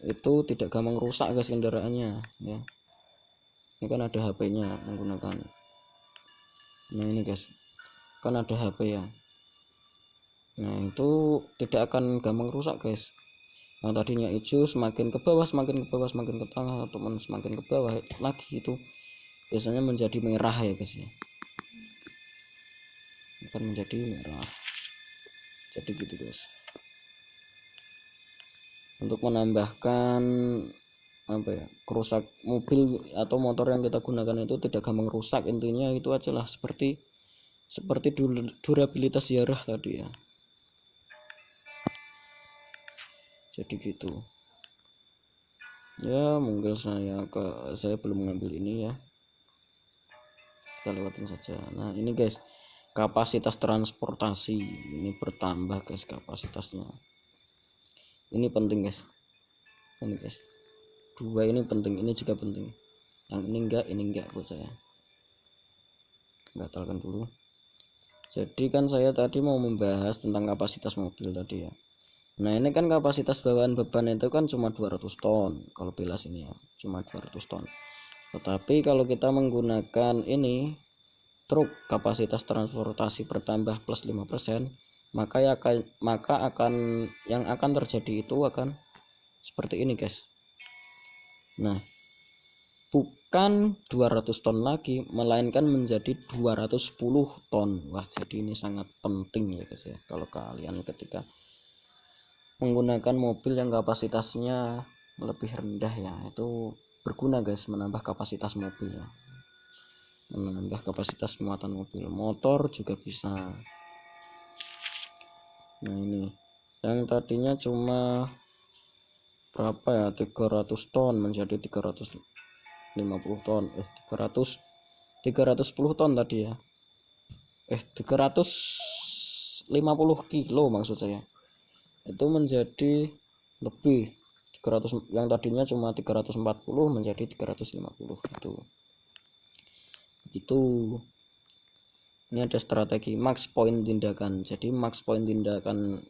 itu tidak gampang rusak guys kendaraannya ya. Ini kan ada HP-nya menggunakan, nah ini guys kan ada HP ya, nah itu tidak akan gampang rusak guys. Yang tadinya hijau semakin ke bawah, semakin ke tengah, ataupun semakin ke bawah lagi itu biasanya menjadi merah ya guys ya, akan menjadi merah. Jadi gitu guys. Untuk menambahkan apa ya, kerusak mobil atau motor yang kita gunakan itu tidak gampang rusak. Intinya itu aja lah, seperti durabilitas ziarah tadi ya. Jadi gitu ya, mungkin saya belum mengambil ini ya, kita lewatin saja. Nah ini guys, kapasitas transportasi ini bertambah guys, kapasitasnya ini penting guys. Ini guys, dua ini penting, ini juga penting. Yang ini enggak buat saya. Batalkan dulu. Jadi kan saya tadi mau membahas tentang kapasitas mobil tadi ya. Nah ini kan kapasitas bawaan beban itu kan cuma 200 ton kalau bilas ini ya, cuma 200 ton. Tetapi kalau kita menggunakan ini truk, kapasitas transportasi bertambah plus 5%, maka akan yang akan terjadi itu akan seperti ini guys. Nah bukan 200 ton lagi, melainkan menjadi 210 ton. Wah jadi ini sangat penting ya guys ya, kalau kalian ketika menggunakan mobil yang kapasitasnya lebih rendah ya, itu berguna guys, menambah kapasitas mobil ya, menambah kapasitas muatan mobil, motor juga bisa. Nah ini yang tadinya cuma berapa ya, 300 ton menjadi 350 ton, 310 ton tadi ya, 350 kilo maksud saya, itu menjadi lebih 300, yang tadinya cuma 340 menjadi 350 itu. Ini ada strategi max point tindakan. Jadi max point tindakan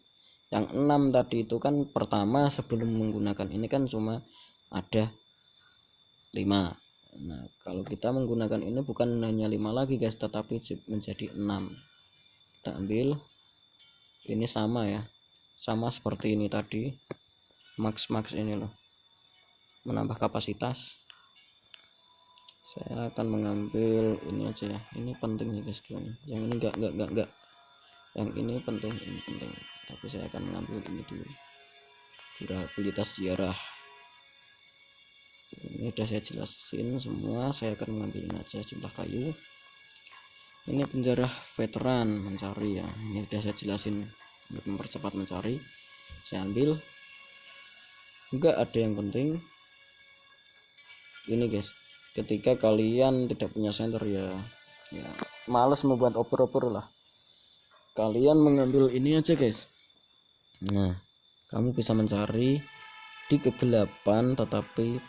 yang 6 tadi itu kan pertama sebelum menggunakan ini kan cuma ada 5. Nah kalau kita menggunakan ini bukan hanya 5 lagi guys, tetapi menjadi 6. Kita ambil ini sama ya, sama seperti ini tadi, max ini loh, menambah kapasitas. Saya akan mengambil ini aja ya, ini penting nih guys, yang ini enggak, yang ini penting, tapi saya akan mengambil ini dulu, durabilitas ziarah. Ini udah saya jelasin semua, saya akan mengambil ini aja, jumlah kayu. Ini penjara veteran mencari ya, ini udah saya jelasin untuk mempercepat mencari. Saya ambil, enggak ada yang penting ini guys, ketika kalian tidak punya senter ya males membuat oper-oper lah, kalian mengambil ini aja guys. Nah kamu bisa mencari di kegelapan, tetapi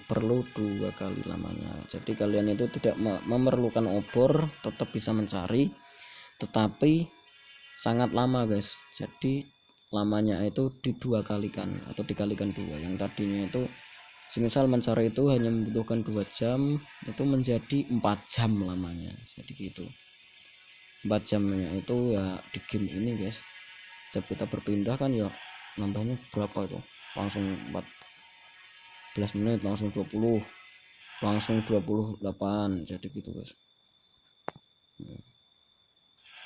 perlu 2 kali lamanya. Jadi kalian itu tidak memerlukan obor, tetap bisa mencari, tetapi sangat lama guys. Jadi lamanya itu di2 kalikan atau dikalikan 2. Yang tadinya itu semisal mencari itu hanya membutuhkan 2 jam, itu menjadi 4 jam lamanya. Jadi gitu, 4 jamnya itu ya di game ini guys. Setiap kita berpindah kan ya nambahnya berapa itu, langsung 14 menit, langsung 20, langsung 28. Jadi gitu guys,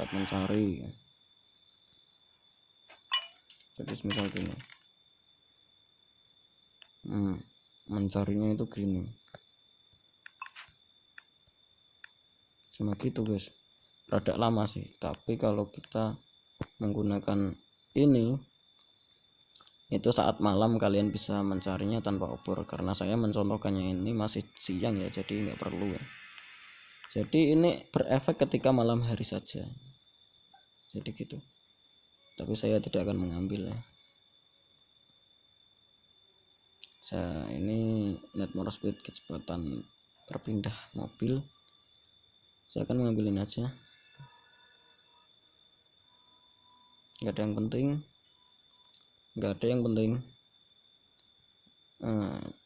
saat mencari. Jadi misal gini, mencarinya itu gini, cuma gitu guys, rada lama sih. Tapi kalau kita menggunakan ini, itu saat malam kalian bisa mencarinya tanpa obor, karena saya mencontohkannya ini masih siang ya, jadi nggak perlu ya. Jadi ini berefek ketika malam hari saja, jadi gitu. Tapi saya tidak akan mengambil ya. Saya ini net more speed, kecepatan berpindah mobil, saya akan mengambilin aja, nggak ada yang penting,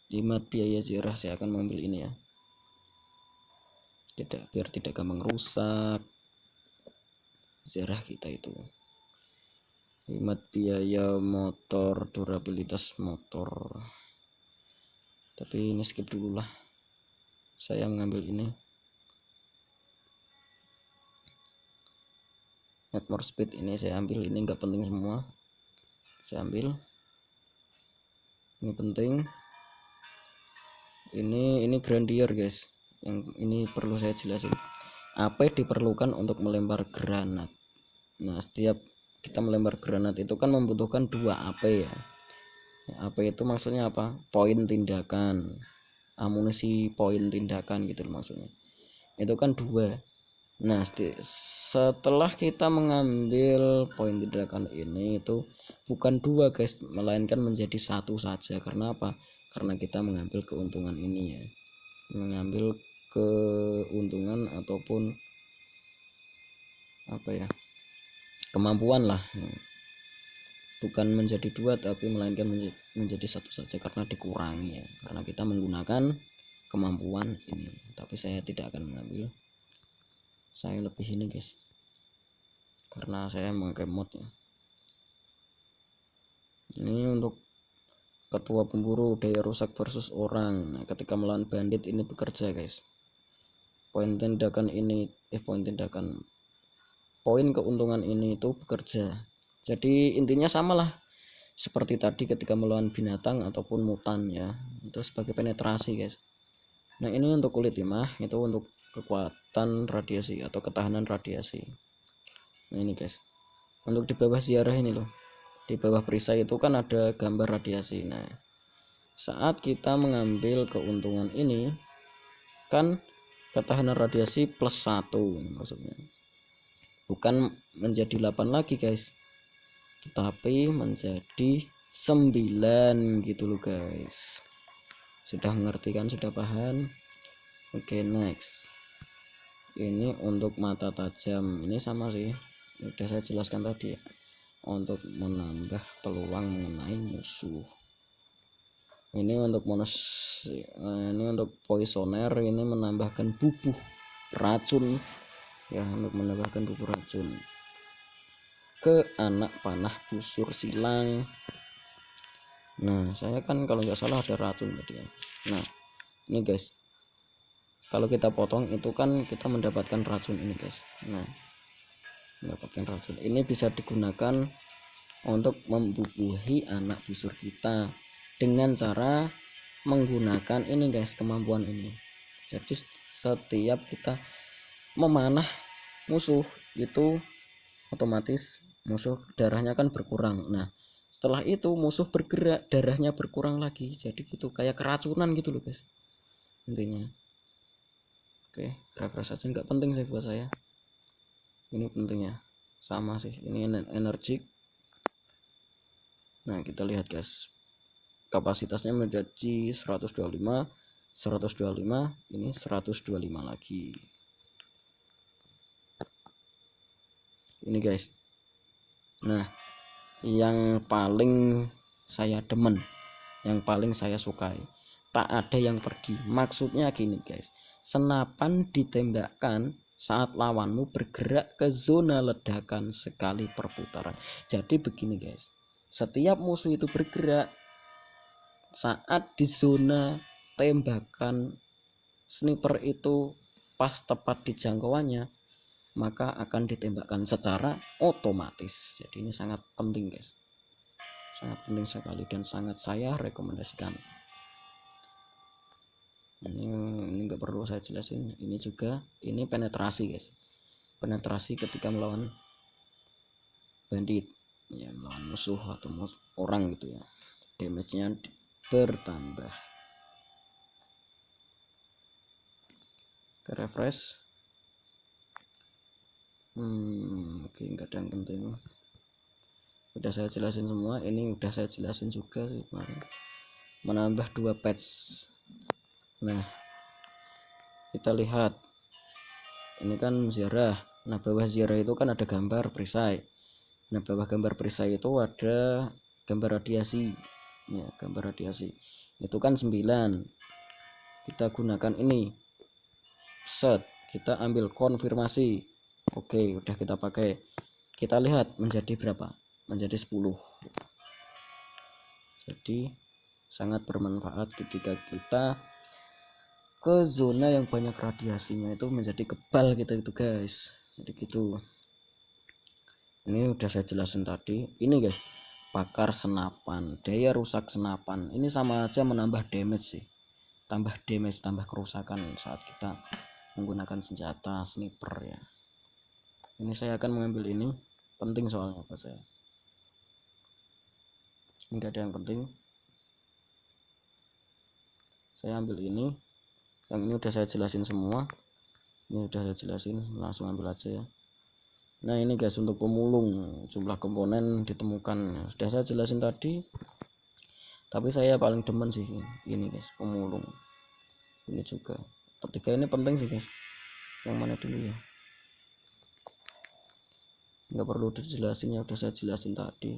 hemat biaya ziarah. Saya akan mengambil ini ya, biar tidak gampang rusak ziarah kita itu. Hemat biaya motor, durabilitas motor. Tapi ini skip dulu lah, saya mengambil ini net more speed. Ini saya ambil, ini enggak penting semua, saya ambil. Ini penting, Ini grandier guys, yang ini perlu saya jelasin. AP diperlukan untuk melempar granat. Nah, setiap kita melempar granat itu kan membutuhkan 2 AP ya. AP itu maksudnya apa? Poin tindakan, amunisi poin tindakan gitu loh maksudnya. Itu kan 2. Nah, setelah kita mengambil poin tindakan ini itu bukan 2 guys, melainkan menjadi 1 saja. Karena apa? Karena kita mengambil keuntungan ini ya, mengambil keuntungan ataupun apa ya, kemampuan lah, bukan menjadi 2 tapi melainkan menjadi 1 saja karena dikurangi ya, karena kita menggunakan kemampuan ini. Tapi saya tidak akan mengambil, saya lebih ini guys, karena saya memakai mod ya. Ini untuk ketua pemburu, daya rusak versus orang. Nah, ketika melawan bandit ini bekerja guys. Poin tindakan ini poin keuntungan ini itu bekerja. Jadi intinya samalah seperti tadi ketika melawan binatang ataupun mutan ya, itu sebagai penetrasi guys. Nah, ini untuk kulit timah, itu untuk kekuatan radiasi atau ketahanan radiasi. Nah, ini guys, untuk di bawah ziarah ini loh, di bawah perisai itu kan ada gambar radiasi. Nah, saat kita mengambil keuntungan ini kan ketahanan radiasi +1 maksudnya, bukan menjadi 8 lagi guys, tetapi menjadi 9 gitu loh guys. Sudah mengerti kan, sudah paham? Oke, next. Ini untuk mata tajam, ini sama sih, udah saya jelaskan tadi ya, untuk menambah peluang mengenai musuh. Ini untuk ini untuk poisoner, ini menambahkan bubuh racun ya, untuk menambahkan bubuh racun ke anak panah busur silang. Nah, saya kan kalau nggak salah ada racun tadi ya. Nah, ini guys, kalau kita potong itu kan kita mendapatkan racun ini guys. Nah, mendapatkan racun ini bisa digunakan untuk membubuhi anak busur kita dengan cara menggunakan ini guys, kemampuan ini. Jadi setiap kita memanah musuh itu otomatis musuh darahnya kan berkurang. Nah, setelah itu musuh bergerak, darahnya berkurang lagi. Jadi gitu, kayak keracunan gitu loh guys intinya. Oke, referensi saja, nggak penting sih buat saya, ini pentingnya sama sih, ini energik. Nah, kita lihat guys, kapasitasnya menjadi 125, 125, ini 125 lagi. Ini guys. Nah, yang paling saya demen, yang paling saya sukai, tak ada yang pergi. Maksudnya gini guys, senapan ditembakkan saat lawanmu bergerak ke zona ledakan sekali perputaran. Jadi begini guys, setiap musuh itu bergerak saat di zona tembakan sniper itu pas tepat di jangkauannya, maka akan ditembakkan secara otomatis. Jadi ini sangat penting guys, sangat penting sekali dan sangat saya rekomendasikan. Ini nggak perlu saya jelasin, ini juga, ini penetrasi guys, penetrasi ketika melawan bandit ya, melawan musuh atau orang gitu ya, damage-nya bertambah. Ke refresh. Oke, nggak ada yang penting, udah saya jelasin semua. Ini udah saya jelasin juga sih kemarin, menambah 2 patch. Nah, kita lihat ini kan ziarah. Nah, bawah ziarah itu kan ada gambar perisai. Nah, bawah gambar perisai itu ada gambar radiasi ya, gambar radiasi itu kan 9. Kita gunakan ini, set, kita ambil konfirmasi. Oke, udah kita pakai. Kita lihat menjadi berapa, menjadi 10. Jadi sangat bermanfaat ketika kita ke zona yang banyak radiasinya, itu menjadi kebal kita itu guys. Jadi gitu, ini udah saya jelasin tadi. Ini guys, bakar senapan, daya rusak senapan, ini sama aja menambah damage sih, tambah damage, tambah kerusakan saat kita menggunakan senjata sniper ya. Ini saya akan mengambil ini, penting soalnya buat saya. Enggak ada yang penting, saya ambil ini. Yang ini udah saya jelasin semua, ini udah saya jelasin, langsung ambil aja ya. Nah ini guys, untuk pemulung jumlah komponen ditemukan sudah saya jelasin tadi, tapi saya paling demen sih ini guys, pemulung ini juga. Ketiga ini penting sih guys. Yang mana dulu ya, nggak perlu dijelasin ya, udah saya jelasin tadi.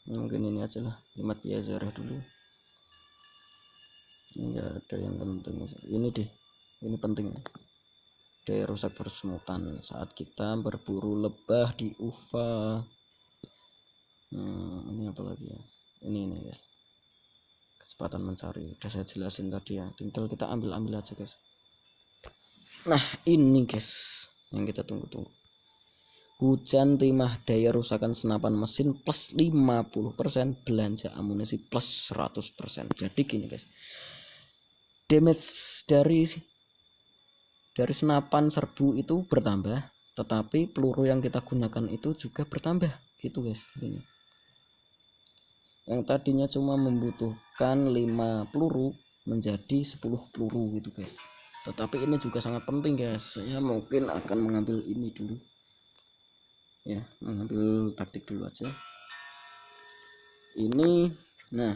Mungkin ini aja lah, hemat biaya zarah dulu. Enggak ada yang penting ini deh, ini penting, daya rusak bersemutan saat kita berburu lebah di UFA. Ini apa lagi ya, ini guys, kecepatan mencari udah saya jelasin tadi ya, tinggal kita ambil aja guys. Nah ini guys yang kita tunggu-tunggu, hujan timah daya rusakan senapan mesin plus 50%, belanja amunisi plus 100%. Jadi gini guys, damage dari senapan serbu itu bertambah, tetapi peluru yang kita gunakan itu juga bertambah gitu guys. Ini yang tadinya cuma membutuhkan 5 peluru menjadi 10 peluru gitu guys. Tetapi ini juga sangat penting guys, saya mungkin akan mengambil ini dulu ya, mengambil taktik dulu aja ini. Nah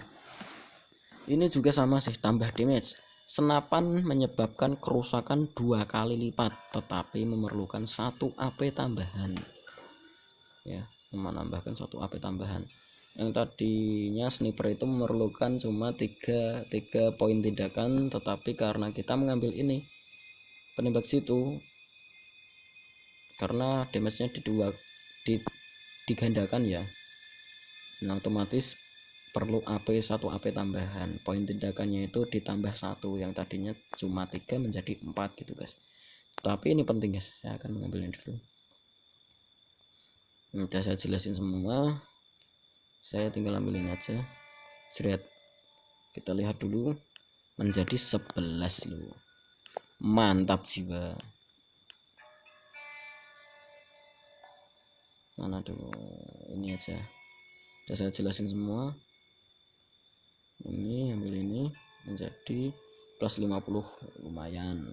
ini juga sama sih, tambah damage. Senapan menyebabkan kerusakan 2 kali lipat, tetapi memerlukan 1 AP tambahan ya, menambahkan 1 AP tambahan. Yang tadinya sniper itu memerlukan cuma 3 poin tindakan, tetapi karena kita mengambil ini penembak situ, karena damage-nya digandakan ya, nah otomatis perlu AP 1 AP tambahan, poin tindakannya itu ditambah 1, yang tadinya cuma 3 menjadi 4 gitu guys. Tapi ini penting guys, saya akan mengambilnya dulu. Udah saya jelasin semua, saya tinggal ambilin aja. Jret, kita lihat dulu, menjadi 11 loh, mantap jiwa. Mana dulu, ini aja udah saya jelasin semua. Ini ambil ini menjadi plus 50, lumayan,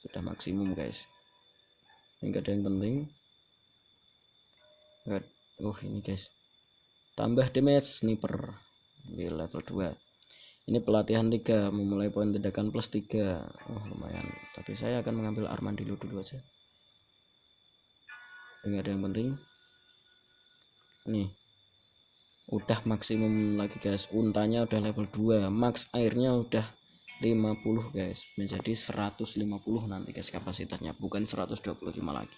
sudah maksimum guys. Enggak ada yang penting. Ini guys, tambah damage sniper di level 2. Ini pelatihan 3, memulai poin tindakan plus 3. Lumayan, tapi saya akan mengambil Armadillo dulu aja, enggak ada yang penting. Nih udah maksimum lagi guys, untanya udah level 2, max airnya udah 50 guys, menjadi 150 nanti guys kapasitasnya, bukan 125 lagi,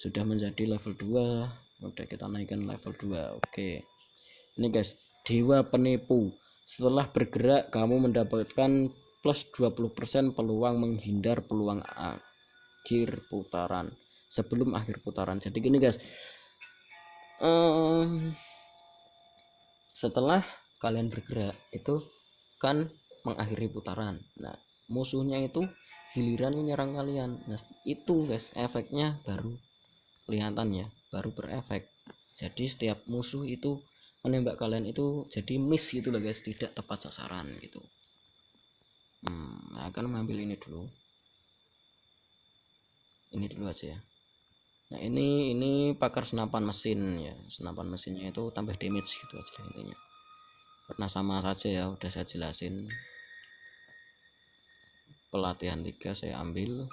sudah menjadi level 2, udah kita naikkan level 2. Oke, ini guys, dewa penipu, setelah bergerak kamu mendapatkan plus 20% peluang menghindar peluang akhir putaran, sebelum akhir putaran. Jadi gini guys, setelah kalian bergerak itu kan mengakhiri putaran, nah musuhnya itu giliran menyerang kalian. Nah itu guys efeknya baru kelihatan ya, baru berefek. Jadi setiap musuh itu menembak kalian itu jadi miss gitu loh guys, tidak tepat sasaran gitu. Akan mengambil ini dulu, ini dulu aja ya. Nah ini pakar senapan mesin ya, senapan mesinnya itu tambah damage gitu aja intinya, karena sama saja ya, udah saya jelasin. Pelatihan 3 saya ambil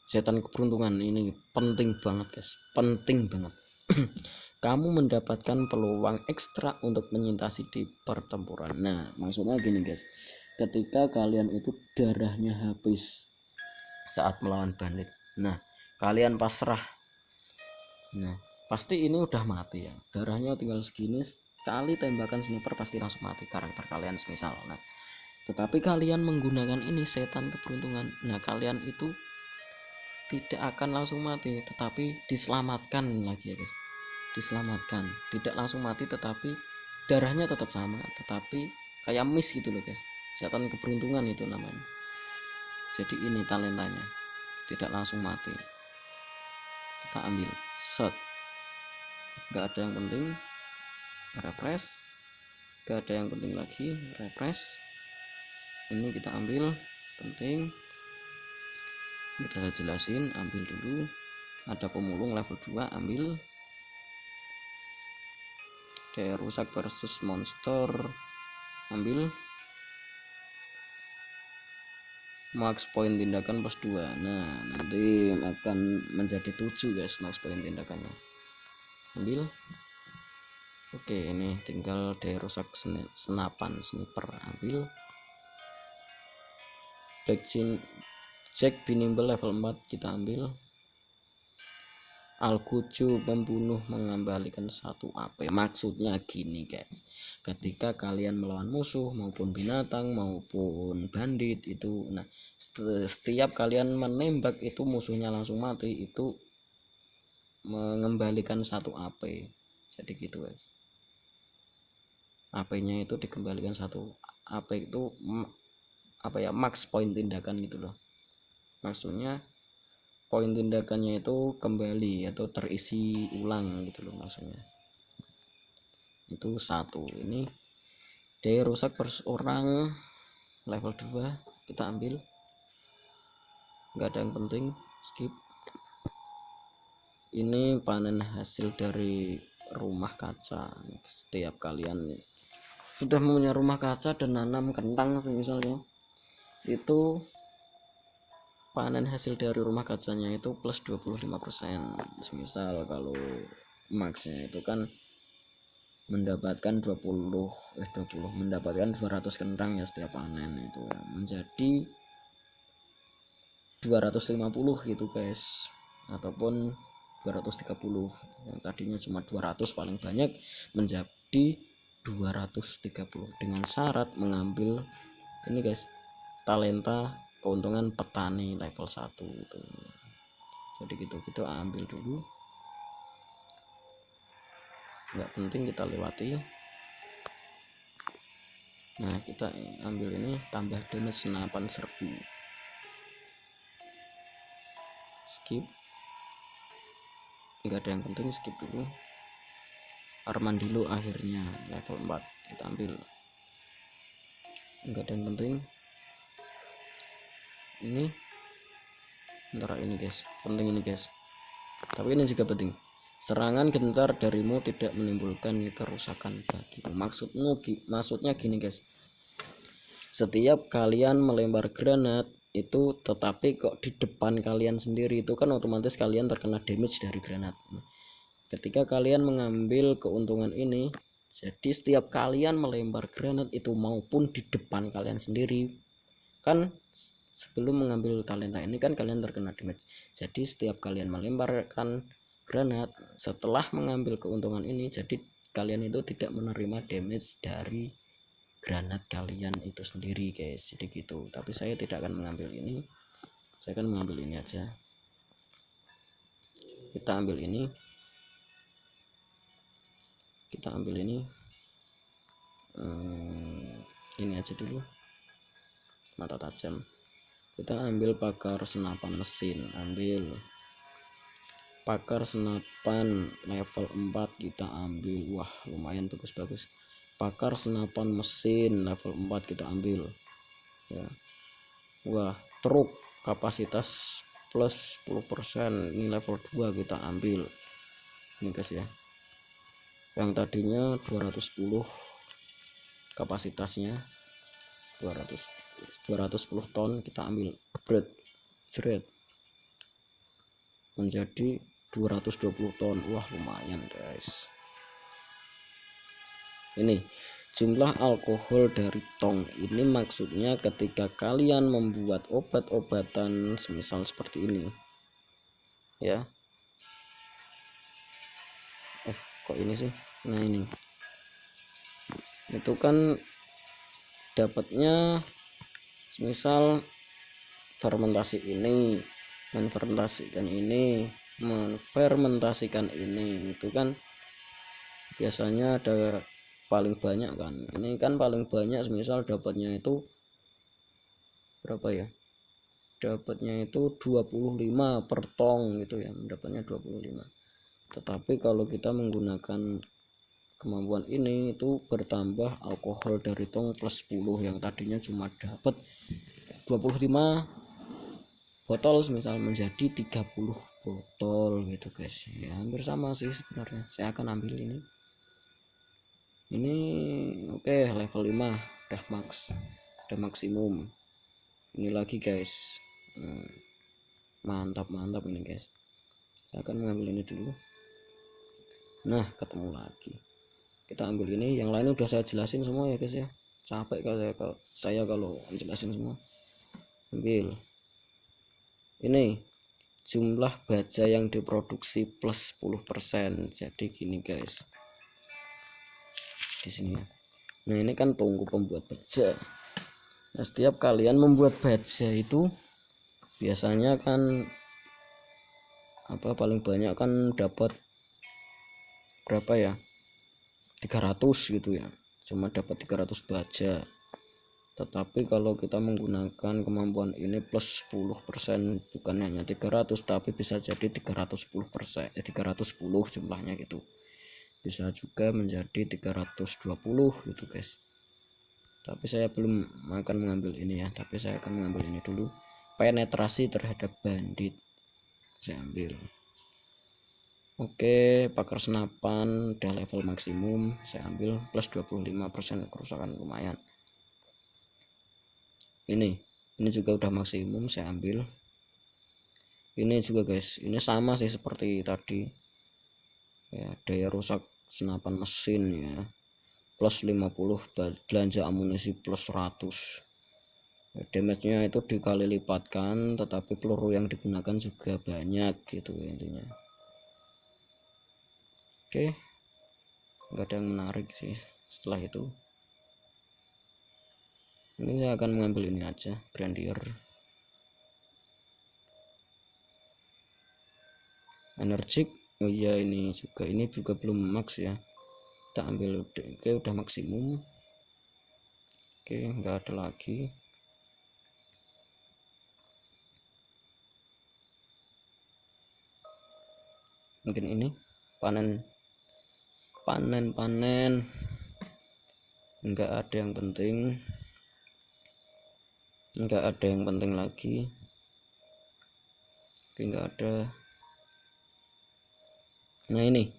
setan keberuntungan, ini penting banget guys, penting banget. Kamu mendapatkan peluang ekstra untuk menyintasi di pertempuran. Nah maksudnya gini guys, ketika kalian itu darahnya habis saat melawan bandit, nah kalian pasrah, nah pasti ini udah mati ya, darahnya tinggal segini, sekali tembakan sniper pasti langsung mati karakter kalian semisal. Nah tetapi kalian menggunakan ini setan keberuntungan, nah kalian itu tidak akan langsung mati, tetapi diselamatkan lagi ya guys, diselamatkan, tidak langsung mati tetapi darahnya tetap sama, tetapi kayak miss gitu loh guys, setan keberuntungan itu namanya. Jadi ini talentanya, tidak langsung mati. Kita ambil set, nggak ada yang penting, refresh, nggak ada yang penting lagi, refresh. Ini kita ambil penting, kita jelasin, ambil dulu. Ada pemulung level 2, ambil. Daya rusak versus monster, ambil. Max point tindakan plus 2. Nah nanti akan menjadi 7 guys max point tindakannya, ambil. Oke, ini tinggal daya rusak senapan sniper, ambil. Jack Binimble level 4 kita ambil. Alkuju pembunuh mengembalikan 1 AP. Maksudnya gini guys, ketika kalian melawan musuh maupun binatang maupun bandit itu, nah setiap kalian menembak itu musuhnya langsung mati, itu mengembalikan 1 AP. Jadi gitu guys, AP nya itu dikembalikan 1 AP, itu apa ya, max point tindakan gitu loh. Maksudnya poin tindakannya itu kembali atau terisi ulang gitu loh maksudnya. Itu 1. Ini daya rusak per orang level 2 kita ambil. Nggak ada yang penting, skip. Ini panen hasil dari rumah kaca. Setiap kalian sudah mempunyai rumah kaca dan nanam kentang misalnya, itu panen hasil dari rumah kacanya itu plus 25%. Misal kalau maxnya itu kan mendapatkan 20 mendapatkan 200 kentang ya setiap panen, itu ya menjadi 250 gitu guys, ataupun 230. yang tadinya cuma 200 paling banyak menjadi 230 dengan syarat mengambil ini guys, talenta keuntungan petani level 1 itu. Jadi gitu, kita ambil dulu, nggak penting kita lewati. Nah kita ambil ini, tambah damage senapan serbu, skip. Nggak ada yang penting, skip dulu. Armandilo akhirnya level 4 kita ambil, nggak ada yang penting. Ini antara ini guys, penting ini guys, tapi ini juga penting. Serangan gentar darimu tidak menimbulkan kerusakan bagimu. Maksudnya gini guys, setiap kalian melempar granat itu, tetapi kok di depan kalian sendiri, itu kan otomatis kalian terkena damage dari granat. Ketika kalian mengambil keuntungan ini, jadi setiap kalian melempar granat itu maupun di depan kalian sendiri, kan sebelum mengambil talenta ini kan kalian terkena damage. Jadi setiap kalian melemparkan granat setelah mengambil keuntungan ini, jadi kalian itu tidak menerima damage dari granat kalian itu sendiri guys. Jadi gitu, tapi saya tidak akan mengambil ini, saya akan mengambil ini aja. Kita ambil ini, kita ambil ini aja dulu, mata tajam. Kita ambil pakar senapan mesin, ambil pakar senapan level 4 kita ambil. Wah lumayan bagus-bagus. Pakar senapan mesin level 4 kita ambil ya. Wah truk kapasitas plus 10%, ini level 2 kita ambil ini guys ya. Yang tadinya 210 kapasitasnya, 210 ton, kita ambil jeret menjadi 220 ton. Wah lumayan guys. Ini jumlah alkohol dari tong ini maksudnya ketika kalian membuat obat-obatan semisal seperti ini ya. Kok ini sih, nah ini itu kan dapatnya semisal fermentasi ini, menfermentasikan ini, itu kan biasanya ada paling banyak kan, ini kan paling banyak misal dapatnya itu berapa ya, dapatnya itu 25 per tong gitu ya, dapatnya 25. Tetapi kalau kita menggunakan kemampuan ini itu bertambah alkohol dari tong plus 10, yang tadinya cuma dapat 25 botol misal menjadi 30 botol gitu guys ya, hampir sama sih sebenarnya. Saya akan ambil ini oke, level 5 udah max, udah maksimum. Ini lagi guys, mantap ini guys. Saya akan mengambil ini dulu. Nah, ketemu lagi, kita ambil ini. Yang lain udah saya jelasin semua ya guys ya, capek kalau saya kalau jelasin semua. Ambil ini jumlah baja yang diproduksi plus 10%. Jadi gini guys, di sini. Nah, ini kan tungku pembuat baja. Nah, setiap kalian membuat baja itu biasanya kan paling banyak kan dapat berapa ya, 300 gitu ya, cuma dapat 300 baja. Tetapi kalau kita menggunakan kemampuan ini plus 10%, bukan hanya 300 tapi bisa jadi 310%, 310 jumlahnya gitu, bisa juga menjadi 320 gitu guys. Tapi saya belum akan mengambil ini ya, tapi saya akan mengambil ini dulu, penetrasi terhadap bandit saya ambil. Oke, pakar senapan udah level maksimum, saya ambil plus 25% kerusakan, lumayan. Ini juga udah maksimum, saya ambil. Ini juga guys, ini sama sih seperti tadi ya, daya rusak senapan mesin ya, plus 50, belanja amunisi plus 100 ya, damage-nya itu dikali lipatkan, tetapi peluru yang digunakan juga banyak gitu ya, intinya. Oke, nggak ada yang menarik sih. Setelah itu ini saya akan mengambil ini aja, Grenadier Energik. Oh iya, ini juga belum max ya, kita ambil. Oke, udah maksimum. Oke, nggak ada lagi. Mungkin ini panen nggak ada yang penting, lagi. Oke, nggak ada. Nah, ini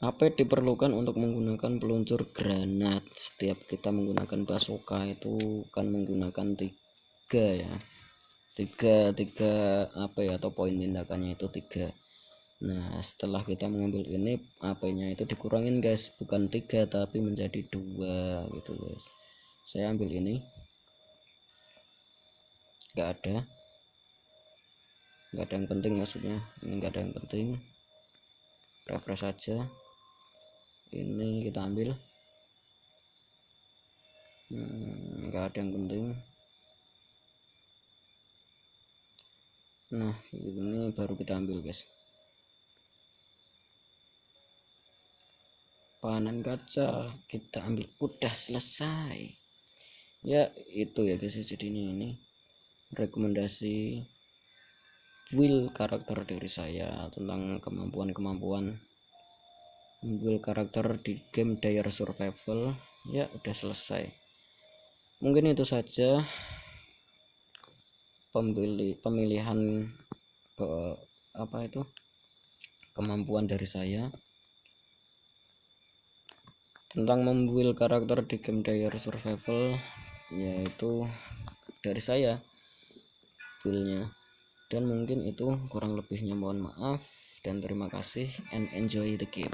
apa diperlukan untuk menggunakan peluncur granat. Setiap kita menggunakan basoka itu kan menggunakan 3 ya, tiga atau poin tindakannya itu 3. Nah, setelah kita mengambil ini, AP-nya itu dikurangin guys, bukan 3 tapi menjadi 2 gitu guys. Saya ambil ini, nggak ada yang penting, maksudnya ini nggak ada yang penting, refresh saja. Ini kita ambil, nggak ada yang penting. Nah, ini baru kita ambil guys. Panen kaca kita ambil, udah selesai ya. Itu ya guys, jadi ini rekomendasi build karakter dari saya tentang kemampuan build karakter di game Dire Survival ya, udah selesai. Mungkin itu saja pemilihan kemampuan dari saya tentang membuild karakter di game Dire Survival, yaitu dari saya buildnya. Dan mungkin itu kurang lebihnya, mohon maaf dan terima kasih, and enjoy the game.